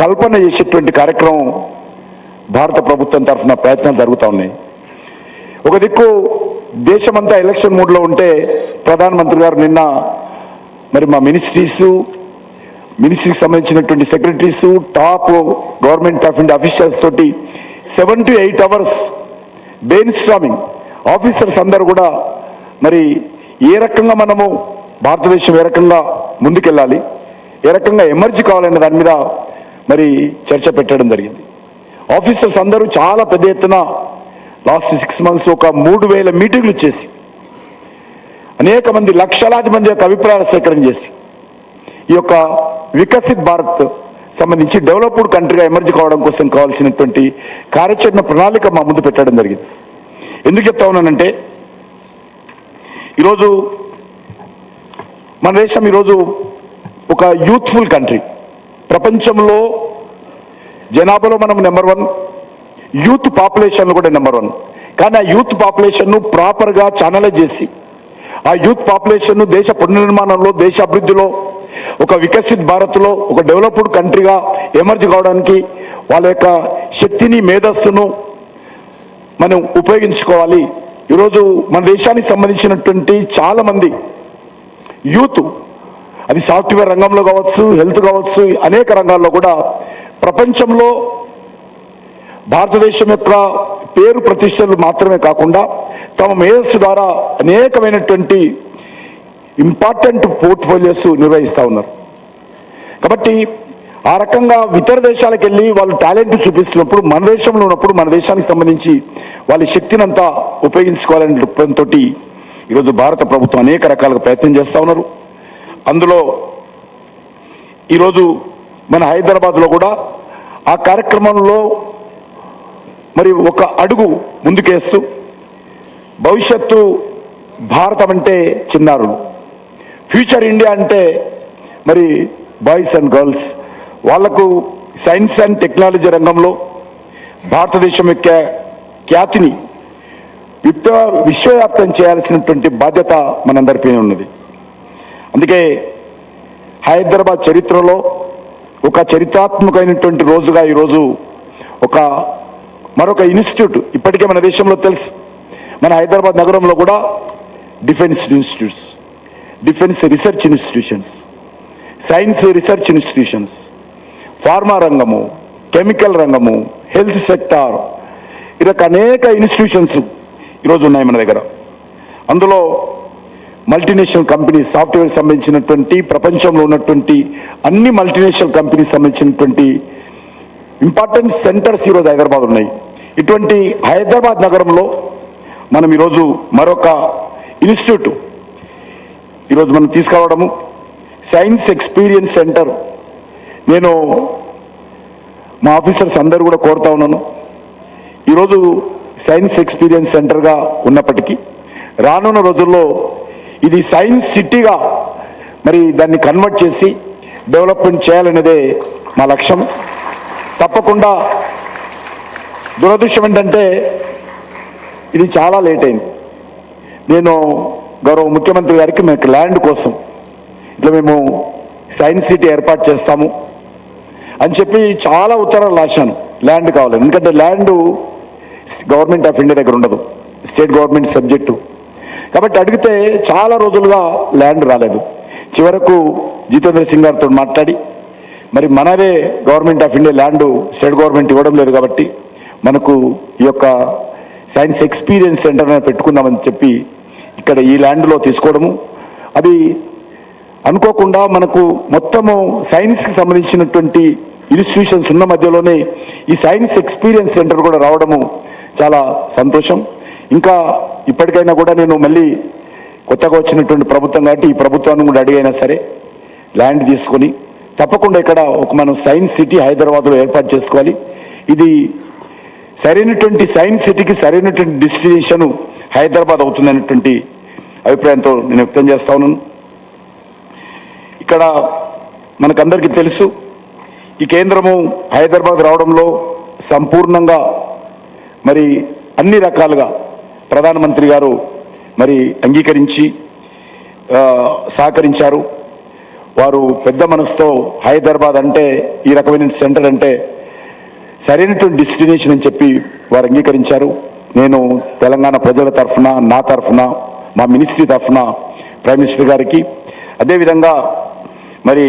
కల్పన చేసేటువంటి కార్యక్రమం భారత ప్రభుత్వం తరఫున ప్రయత్నాలు జరుగుతూ ఉన్నాయి. ఒక దిక్కు దేశమంతా ఎలక్షన్ మూడ్లో ఉంటే ప్రధానమంత్రి గారు నిన్న మరి మా మినిస్ట్రీకి సంబంధించినటువంటి secretaries, top government of India officials తోటి 7 to 8 hours brain storming. Officers అందరూ కూడా మరి ఏ రకంగా మనము భారతదేశం ఏ రకంగా ముందుకెళ్ళాలి, ఏ రకంగా ఎమర్జ్ కావాలనే దాని మీద మరి చర్చ పెట్టడం జరిగింది. ఆఫీసర్స్ అందరూ చాలా పెద్ద ఎత్తున లాస్ట్ 6 months ఒక 3000 మీటింగ్లు చేసి అనేక మంది, లక్షలాది మంది యొక్క అభిప్రాయాల సేకరణ చేసి ఈ యొక్క వికసిత్ భారత్ సంబంధించి డెవలప్డ్ కంట్రీగా ఎమర్జ్ కావడం కోసం కావాల్సినటువంటి కార్యాచరణ ప్రణాళిక మా ముందు పెట్టడం జరిగింది. ఎందుకు చెప్తా ఉన్నానంటే, ఈరోజు మన దేశం ఈరోజు ఒక యూత్ఫుల్ కంట్రీ. ప్రపంచంలో జనాభాలో మనం నెంబర్ 1, యూత్ పాపులేషన్లో కూడా నెంబర్ 1. కానీ ఆ యూత్ పాపులేషన్ను ప్రాపర్గా ఛానలైజ్ చేసి, ఆ యూత్ పాపులేషన్ను దేశ పునర్నిర్మాణంలో, దేశ అభివృద్ధిలో, ఒక వికసిత్ భారత్లో ఒక డెవలప్డ్ కంట్రీగా ఎమర్జ్ కావడానికి వాళ్ళ యొక్క శక్తిని, మేధస్సును మనం ఉపయోగించుకోవాలి. ఈరోజు మన దేశానికి సంబంధించినటువంటి చాలామంది యూత్, అది సాఫ్ట్వేర్ రంగంలో కావచ్చు, హెల్త్ కావచ్చు, అనేక రంగాల్లో కూడా ప్రపంచంలో భారతదేశం యొక్క పేరు ప్రతిష్టలు మాత్రమే కాకుండా తమ మేధస్సు ద్వారా అనేకమైనటువంటి ఇంపార్టెంట్ పోర్ట్ఫోలియోస్ నిర్వహిస్తూ ఉన్నారు. కాబట్టి ఆ రకంగా ఇతర దేశాలకు వెళ్ళి వాళ్ళు టాలెంట్ చూపిస్తున్నప్పుడు, మన దేశంలో ఉన్నప్పుడు మన దేశానికి సంబంధించి వాళ్ళ శక్తిని అంతా ఉపయోగించుకోవాలనే దృక్పథంతో ఈరోజు భారత ప్రభుత్వం అనేక రకాలుగా ప్రయత్నం చేస్తూ ఉన్నారు. అందులో ఈరోజు మన హైదరాబాద్లో కూడా ఆ కార్యక్రమంలో మరి ఒక అడుగు ముందుకేస్తూ, భవిష్యత్తు భారతం అంటే చిన్నారులు, ఫ్యూచర్ ఇండియా అంటే మరి బాయ్స్ అండ్ గర్ల్స్, వాళ్లకు సైన్స్ అండ్ టెక్నాలజీ రంగంలో భారతదేశం యొక్క ఖ్యాతిని విశ్వవ్యాప్తం చేయాల్సినటువంటి బాధ్యత మనందరిపైన ఉన్నది. అందుకే హైదరాబాద్ చరిత్రలో ఒక చరిత్రాత్మకమైనటువంటి రోజుగా ఈరోజు మరొక ఇన్స్టిట్యూట్ ఇప్పటికే మన దేశంలో తెలుసు. మన హైదరాబాద్ నగరంలో కూడా defence institutes, defence research institutions, science research institutions, pharma రంగము, కెమికల్ రంగము, హెల్త్ సెక్టార్, ఇలా అనేక ఇన్స్టిట్యూషన్స్ ఈరోజు ఉన్నాయి మన దగ్గర. అందులో మల్టీనేషనల్ కంపెనీస్, సాఫ్ట్వేర్ సంబంధించినటువంటి ప్రపంచంలో ఉన్నటువంటి అన్ని మల్టీనేషనల్ కంపెనీస్ సంబంధించినటువంటి ఇంపార్టెంట్ సెంటర్స్ ఈరోజు హైదరాబాద్ ఉన్నాయి. ఇటువంటి హైదరాబాద్ నగరంలో మనం ఈరోజు మరొక ఇన్స్టిట్యూట్ ఈరోజు మనం తీసుకురావడము, సైన్స్ ఎక్స్పీరియన్స్ సెంటర్. నేను మా ఆఫీసర్స్ అందరూ కూడా కోరుతా ఉన్నాను, ఈరోజు సైన్స్ ఎక్స్పీరియన్స్ సెంటర్గా ఉన్నప్పటికీ రానున్న రోజుల్లో ఇది సైన్స్ సిటీగా మరి దాన్ని కన్వర్ట్ చేసి డెవలప్మెంట్ చేయాలనేదే మా లక్ష్యం. తప్పకుండా దురదృష్టం ఏంటంటే ఇది చాలా లేట్ అయింది. నేను గౌరవ ముఖ్యమంత్రి గారికి మీకు ల్యాండ్ కోసం ఇట్లా మేము సైన్స్ సిటీ ఏర్పాటు చేస్తాము అని చెప్పి చాలా ఉత్తరాలు రాశాను. ల్యాండ్ కావాలి, ఎందుకంటే ల్యాండ్ గవర్నమెంట్ ఆఫ్ ఇండియా దగ్గర ఉండదు, స్టేట్ గవర్నమెంట్ సబ్జెక్టు. కాబట్టి అడిగితే చాలా రోజులుగా ల్యాండ్ రాలేదు. చివరకు జితేంద్ర సింగ్ గారితో మాట్లాడి మరి మనదే government of India land state government ఇవ్వడం లేదు కాబట్టి మనకు ఈ యొక్క సైన్స్ ఎక్స్పీరియన్స్ సెంటర్ పెట్టుకుందామని చెప్పి ఇక్కడ ఈ ల్యాండ్లో తీసుకోవడము, అది అనుకోకుండా మనకు మొత్తము సైన్స్కి సంబంధించినటువంటి ఇన్స్టిట్యూషన్స్ ఉన్న మధ్యలోనే ఈ సైన్స్ ఎక్స్పీరియన్స్ సెంటర్ కూడా రావడము చాలా సంతోషం. ఇంకా ఇప్పటికైనా కూడా నేను మళ్ళీ కొత్తగా వచ్చినటువంటి ప్రభుత్వం కాబట్టి ఈ ప్రభుత్వాన్ని కూడా అడిగైనా సరే ల్యాండ్ తీసుకొని తప్పకుండా ఇక్కడ ఒక మనం సైన్స్ సిటీ హైదరాబాద్లో ఏర్పాటు చేసుకోవాలి. ఇది సరైనటువంటి సైన్స్ సిటీకి సరైనటువంటి డెస్టినేషన్ హైదరాబాద్ అవుతుందనేటువంటి అభిప్రాయంతో నేను వ్యక్తం చేస్తా ఉన్నాను. ఇక్కడ మనకందరికీ తెలుసు ఈ కేంద్రము హైదరాబాద్ రావడంలో సంపూర్ణంగా మరి అన్ని రకాలుగా ప్రధానమంత్రి గారు మరి అంగీకరించి సహకరించారు. వారు పెద్ద మనసుతో హైదరాబాద్ అంటే ఈ రకమైన సెంటర్ అంటే సరైనటువంటి డెస్టినేషన్ అని చెప్పి వారు అంగీకరించారు. నేను తెలంగాణ ప్రజల తరఫున, నా తరఫున, మా మినిస్ట్రీ తరఫున ప్రైమ్ మినిస్టర్ గారికి, అదేవిధంగా మరి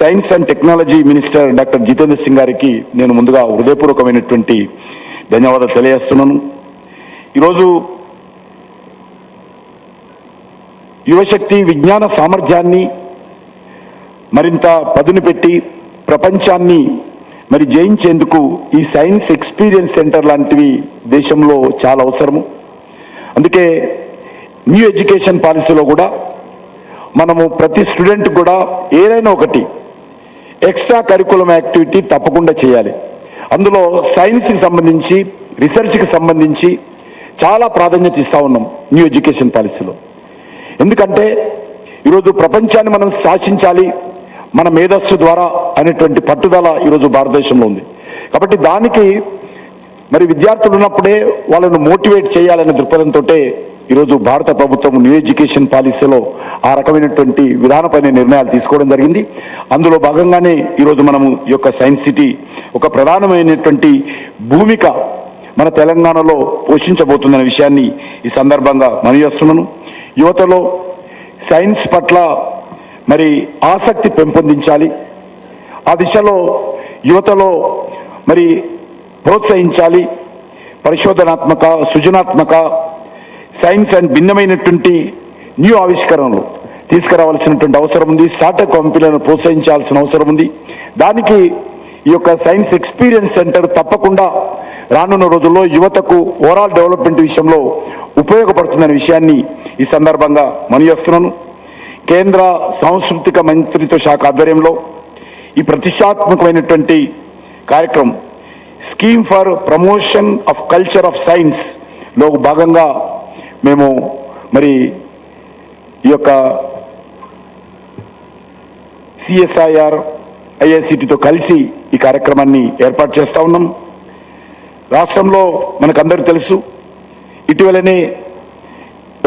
science and technology minister doctor Jitendra Singh గారికి నేను ముందుగా హృదయపూర్వకమైనటువంటి ధన్యవాదాలు తెలియజేస్తున్నాను. ఈరోజు యువశక్తి విజ్ఞాన సామర్థ్యాన్ని మరింత పదును పెట్టి ప్రపంచాన్ని మరి జయించేందుకు ఈ సైన్స్ ఎక్స్పీరియన్స్ సెంటర్ లాంటివి దేశంలో చాలా అవసరము. అందుకే న్యూ ఎడ్యుకేషన్ పాలసీలో కూడా మనము ప్రతి స్టూడెంట్ కూడా ఏదైనా ఒకటి ఎక్స్ట్రా కరికులం యాక్టివిటీ తప్పకుండా చేయాలి. అందులో సైన్స్కి సంబంధించి, రీసెర్చ్కి సంబంధించి చాలా ప్రాధాన్యత ఇస్తూ ఉన్నాం న్యూ ఎడ్యుకేషన్ పాలసీలో. ఎందుకంటే ఈరోజు ప్రపంచాన్ని మనం శాసించాలి మన మేధస్సు ద్వారా అనేటువంటి పట్టుదల ఈరోజు భారతదేశంలో ఉంది. కాబట్టి దానికి మరి విద్యార్థులు ఉన్నప్పుడే వాళ్ళను మోటివేట్ చేయాలనే దృక్పథంతో ఈరోజు భారత ప్రభుత్వం న్యూ ఎడ్యుకేషన్ పాలసీలో ఆ రకమైనటువంటి విధానపైన నిర్ణయాలు తీసుకోవడం జరిగింది. అందులో భాగంగానే ఈరోజు మనము ఈ యొక్క సైన్స్ సిటీ ఒక ప్రధానమైనటువంటి భూమిక మన తెలంగాణలో పోషించబోతుందనే విషయాన్ని ఈ సందర్భంగా మనవి చేస్తున్నాను. యువతలో సైన్స్ పట్ల మరి ఆసక్తి పెంపొందించాలి. ఆ దిశలో యువతలో మరి ప్రోత్సహించాలి. పరిశోధనాత్మక, సృజనాత్మక, సైన్స్ అండ్ భిన్నమైనటువంటి న్యూ ఆవిష్కరణలు తీసుకురావాల్సినటువంటి అవసరం ఉంది. స్టార్టప్ కంపెనీలను ప్రోత్సహించాల్సిన అవసరం ఉంది. దానికి ఈ యొక్క సైన్స్ ఎక్స్పీరియన్స్ సెంటర్ తప్పకుండా రానున్న రోజుల్లో యువతకు ఓవరాల్ డెవలప్మెంట్ విషయంలో ఉపయోగపడుతుందనే విషయాన్ని ఈ సందర్భంగా మనవి చేస్తున్నాను. కేంద్ర సాంస్కృతిక మంత్రిత్వ శాఖ ఆధ్వర్యంలో ఈ ప్రతిష్టాత్మకమైనటువంటి కార్యక్రమం scheme for promotion of culture of సైన్స్లో భాగంగా మేము మరి ఈ యొక్క సిఎస్ఐఆర్ ఐఐసిటితో కలిసి ఈ కార్యక్రమాన్ని ఏర్పాటు చేస్తూ ఉన్నాం. రాష్ట్రంలో మనకందరికీ తెలుసు, ఇటీవలనే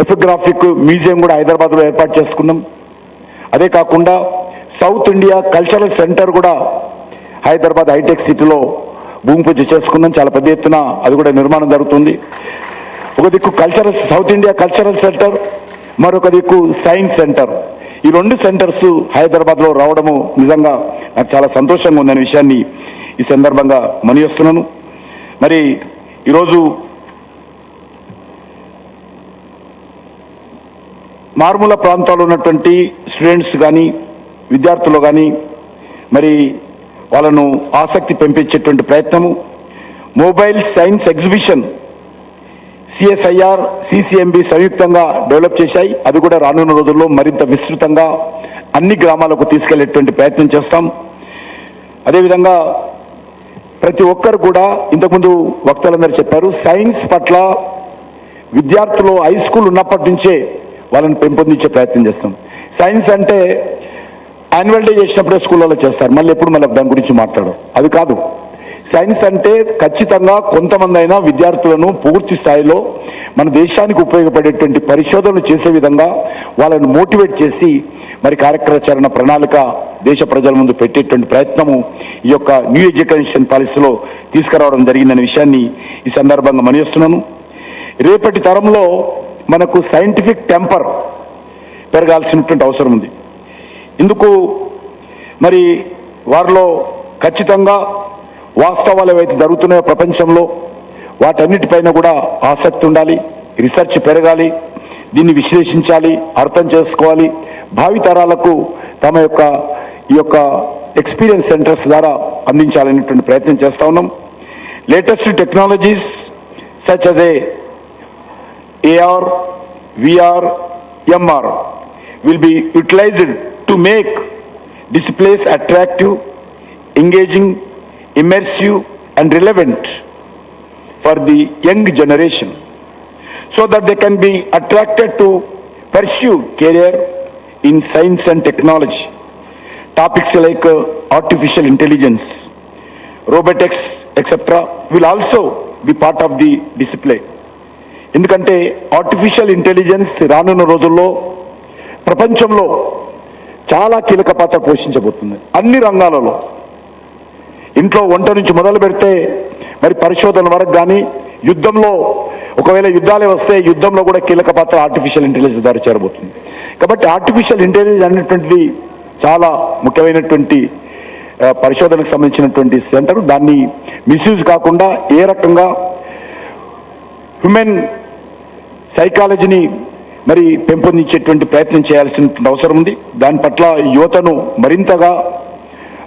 ఎఫోగ్రాఫిక్ మ్యూజియం కూడా హైదరాబాద్లో ఏర్పాటు చేసుకున్నాం. అదే కాకుండా సౌత్ ఇండియా కల్చరల్ సెంటర్ కూడా హైదరాబాద్ హైటెక్ సిటీలో భూమి పూజ చేసుకున్నాం. చాలా పెద్ద ఎత్తున అది కూడా నిర్మాణం జరుగుతుంది. ఒక దిక్కు సౌత్ ఇండియా కల్చరల్ సెంటర్, మరొక దిక్కు సైన్స్ సెంటర్. ఈ రెండు సెంటర్స్ హైదరాబాద్లో రావడము నిజంగా నాకు చాలా సంతోషంగా ఉందనే విషయాన్ని ఈ సందర్భంగా మనవి చేస్తున్నాను. మరి ఈరోజు మారుమూల ప్రాంతాల్లో ఉన్నటువంటి స్టూడెంట్స్ కానీ, విద్యార్థులు కానీ మరి వాళ్ళను ఆసక్తి పెంపించేటువంటి ప్రయత్నము mobile science exhibition CSIR, CCMB సంయుక్తంగా డెవలప్ చేశాయి. అది కూడా రానున్న రోజుల్లో మరింత విస్తృతంగా అన్ని గ్రామాలకు తీసుకెళ్లేటువంటి ప్రయత్నం చేస్తాం. అదేవిధంగా ప్రతి ఒక్కరు కూడా ఇంతకుముందు వక్తలందరూ చెప్పారు, సైన్స్ పట్ల విద్యార్థులు హై స్కూల్ ఉన్నప్పటి నుంచే వాళ్ళని పెంపొందించే ప్రయత్నం చేస్తాం. సైన్స్ అంటే యాన్యువల్ డే చేసినప్పుడే స్కూళ్ళలో చేస్తారు, మళ్ళీ ఎప్పుడు మళ్ళీ దాని గురించి మాట్లాడరు. అది కాదు, సైన్స్ అంటే ఖచ్చితంగా కొంతమంది అయినా విద్యార్థులను పూర్తి స్థాయిలో మన దేశానికి ఉపయోగపడేటువంటి పరిశోధనలు చేసే విధంగా వాళ్ళని మోటివేట్ చేసి మరి కార్యక్రమ ప్రణాళిక దేశ ప్రజల ముందు పెట్టేటువంటి ప్రయత్నము ఈ యొక్క న్యూ ఎడ్యుకేషన్ పాలసీలో తీసుకురావడం జరిగిందనే విషయాన్ని ఈ సందర్భంగా మనవిస్తున్నాను. రేపటి తరంలో మనకు సైంటిఫిక్ టెంపర్ పెరగాల్సినటువంటి అవసరం ఉంది. ఇందుకు మరి వారిలో ఖచ్చితంగా వాస్తవాలు ఏవైతే జరుగుతున్నాయో ప్రపంచంలో వాటన్నిటిపైన కూడా ఆసక్తి ఉండాలి, రీసెర్చ్ పెరగాలి, దీన్ని విశ్లేషించాలి, అర్థం చేసుకోవాలి, భావితరాలకు తమ యొక్క ఈ యొక్క ఎక్స్పీరియన్స్ సెంటర్స్ ద్వారా అందించాలనేటువంటి ప్రయత్నం చేస్తూ ఉన్నాం. Latest technologies such as AR, VR, MR will be utilized to make displays attractive, engaging, immersive and relevant for the young generation so that they can be attracted to pursue career in science and technology. Topics like artificial intelligence, robotics, etc. will also be part of the display. ఎందుకంటే artificial intelligence రానున్న రోజుల్లో ప్రపంచంలో చాలా కీలక పాత్ర పోషించబోతుంది. అన్ని రంగాలలో, ఇంట్లో వంట నుంచి మొదలు పెడితే మరి పరిశోధన వరకు కానీ, యుద్ధంలో ఒకవేళ యుద్ధాలే వస్తే యుద్ధంలో కూడా కీలక పాత్ర ఆర్టిఫిషియల్ ఇంటెలిజెన్స్ ద్వారా చేరబోతుంది. కాబట్టి ఆర్టిఫిషియల్ ఇంటెలిజెన్స్ అనేటువంటిది చాలా ముఖ్యమైనటువంటి పరిశోధనకు సంబంధించినటువంటి సెంటర్. దాన్ని మిస్యూజ్ కాకుండా ఏ రకంగా హ్యూమన్ సైకాలజీని మరి పెంపొందించేటువంటి ప్రయత్నం చేయాల్సిన అవసరం ఉంది. దాని పట్ల యువతను మరింతగా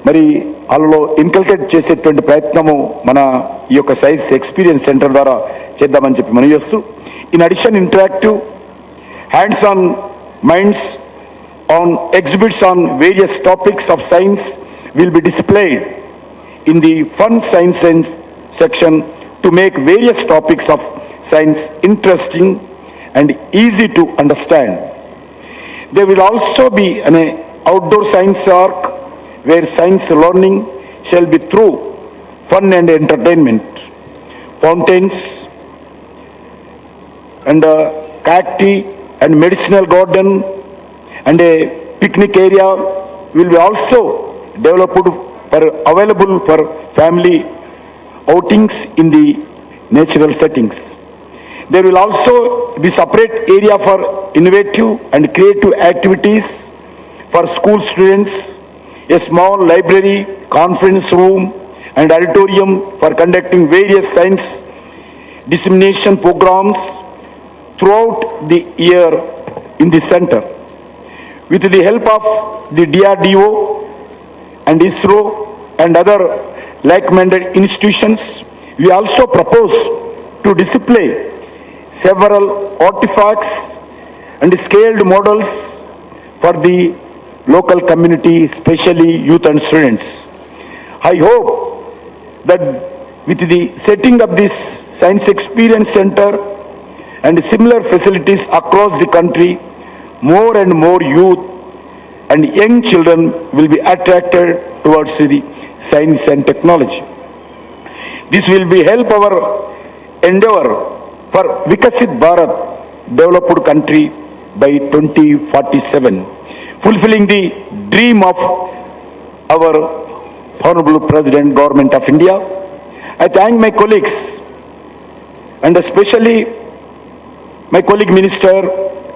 మరి వాళ్ళలో ఇన్కల్కేట్ చేసేటువంటి ప్రయత్నము మన ఈ యొక్క సైన్స్ ఎక్స్పీరియన్స్ సెంటర్ ద్వారా చేద్దామని చెప్పి మనం చేస్తూ, in addition interactive hands on minds on exhibits on various topics of science will be displayed in the fun science section to make various topics of science interesting and easy to understand. There will also be an outdoor science arc where science learning shall be through fun and entertainment. Fountains and a cacti and medicinal garden and a picnic area will be also developed available for family outings in the natural settings. There will also be separate area for innovative and creative activities for school students, a small library, conference room and auditorium for conducting various science dissemination programs throughout the year in the center. With the help of the DRDO and ISRO and other like-minded institutions, we also propose to display several artifacts and scaled models for the local community, especially youth and students. I hope that with the setting of this Science Experience Center and similar facilities across the country, more and more youth and young children will be attracted towards the science and technology. This will be help our endeavor for Vikasit Bharat, developed country by 2047, fulfilling the dream of our Honorable President, Government of India. I thank my colleagues and especially my colleague Minister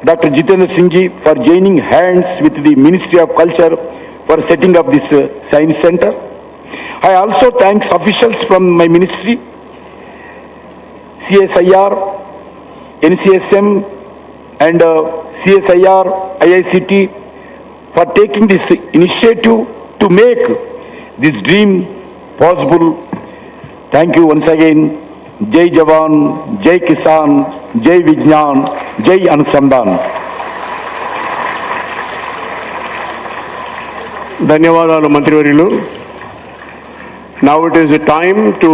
Dr. Jitendra Singh ji for joining hands with the Ministry of Culture for setting up this science center. I also thank officials from my ministry, CSIR, NCSM and CSIR, IICT for taking this initiative to make this dream possible. Thank you once again. Jai Jawan, Jai Kisan, Jai Vignan, Jai Anusandhan. ధన్యవాదాలు మంత్రివర్యులు. Now it is a time to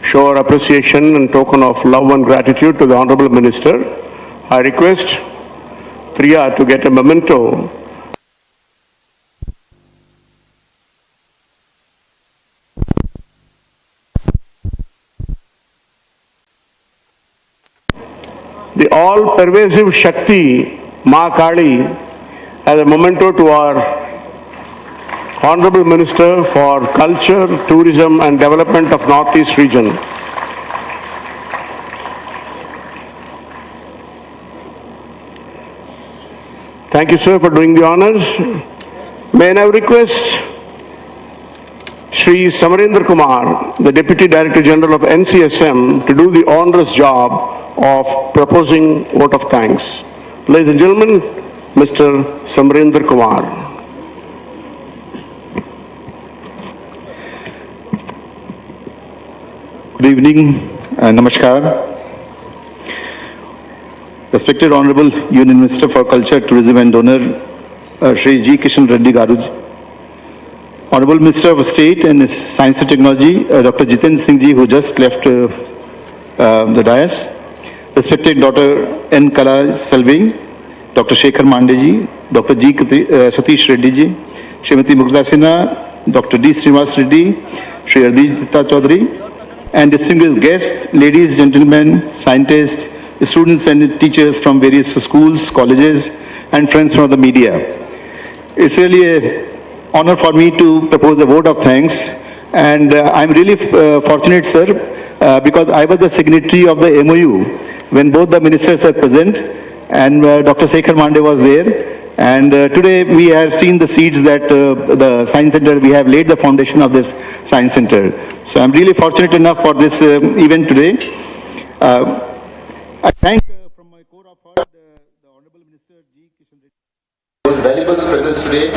show our appreciation and token of love and gratitude to the Honorable Minister. I request Priya to get a memento. the all-pervasive Shakti, Ma Kali, as a memento to our Honorable Minister for Culture, Tourism and Development of Northeast Region. Thank you, sir, for doing the honors. May I now request Shri Samarendra Kumar, the Deputy Director General of NCSM, to do the onerous job of proposing vote of thanks. Ladies and gentlemen, Mr. Samarendra Kumar. Good evening, Namaskar. Respected Honorable Union Minister for Culture, Tourism and Donor, Shri G. Kishan Reddy Garuj. Honorable Minister of State and Science and Technology, Dr. Jitendra Singh ji, who just left the dais. Respected Dr. N. Kala Selving, Dr. Shekhar Mande ji, Dr. G. Satish Reddy ji, Srimati Mughda Sinha, Dr. D. Srinivas Reddy, Shri Ardita Chaudhary, and distinguished guests, ladies, gentlemen, scientists, students and teachers from various schools, colleges, and friends from the media. It's really an honor for me to propose a vote of thanks, and I'm really fortunate, sir, because I was the signatory of the MOU when both the ministers were present, and Dr. Shekhar Mande was there. And today we have seen the seeds that the Science Center, we have laid the foundation of this Science Center. So I'm really fortunate enough for this event today. I thank from my core of heart the Honorable Minister G. Kishan Reddy. His valuable presence today,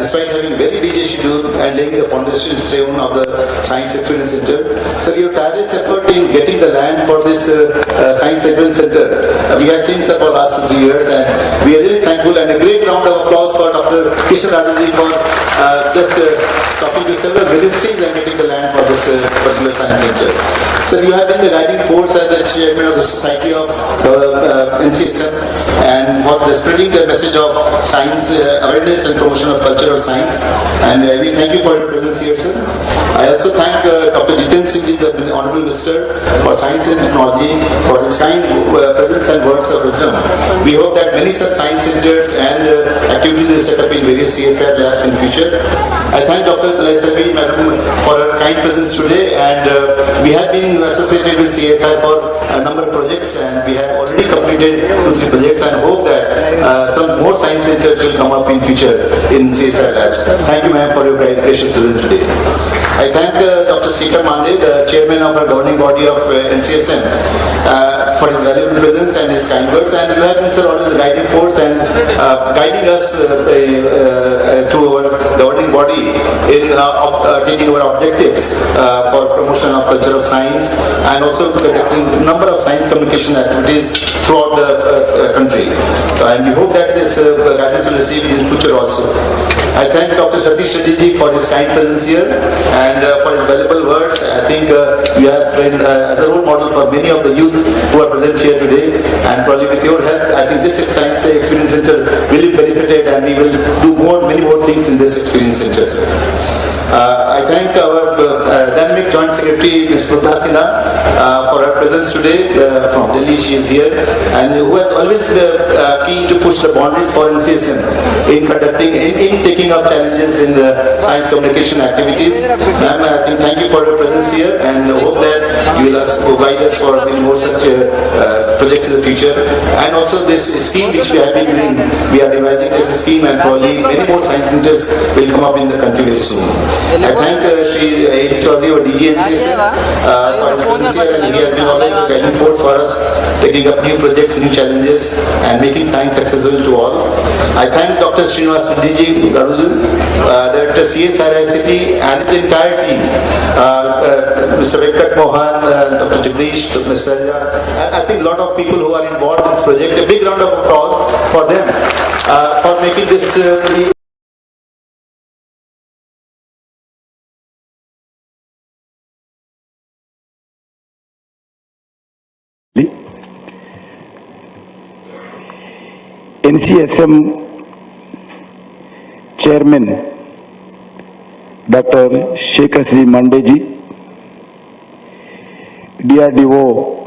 despite having very busy schedule and laying the foundation stone of the Science Experience Center. So your tireless effort in getting the land for this Science Experience Center, we have seen sir for the last 2 years, and we are really thankful, and a great round of applause for Dr. Kishan Reddy for just talking to several ministries and getting the land for this particular Science Center. So you have been the guiding force as the chairman of the Society of NCSM, and for the spreading the message of science awareness and promotion of culture of science, and we thank you for your presence here, sir. I also thank Dr. Jitendra Singh, the Honorable Minister for Science and Technology, for his kind presence and words of wisdom. We hope that many such science centers and activities will set up in various CSR labs in future. I thank Dr. Selvi, Madam, for her kind presence today, and we have been associated with CSR for a number of projects, and we have already completed 2-3 projects, and hope that some more science centers will come up in future in CSR labs. Thank you, ma'am, for your very gracious presence today. I thank Dr. Shekhar Mande, the chairman of our governing body of NCSM, for his valuable presence and his kind words, and you have been, sir, always the guiding force and guiding us through our governing body in taking our objectives for promotion of culture of science, and also conducting a number of science communication activities throughout the country. And we hope that this guidance will receive in future also. I thank Dr. Satish Reddy for his kind presence here and for his valuable words. I think you have been as a role model for many of the youth who are present here today, and probably with your help, I think this Science Experience Center will be benefited, and we will do many more things in this Experience Center. I thank our dynamic Joint Secretary, Ms. Mughda Sinha, for her presence today from Delhi. She is here, and who has always keen to push the boundaries for NCSM in conducting, in taking up challenges in the science communication activities. Ma'am, I think thank you for your presence here, and hope that you will guide us for many more such projects in the future. And also this scheme which we have been doing, we are revising this scheme, and probably many more science centers will come up in the country very soon. I thank Shri Chaudhary, our DG NCSM, for his presence here, and he has been always a guiding force for us, taking up new projects, new challenges, and making science accessible to all. I thank Dr. Srinivas Reddy Garuju, Director CSIR and his entire team, Mr. Venkat Mohan, Dr. Jagdish, Dr. Nazaria, and I think a lot of people who are involved in this project. A big round of applause for them for making this NCSM Chairman Dr. Shekhar Mande ji, DRDO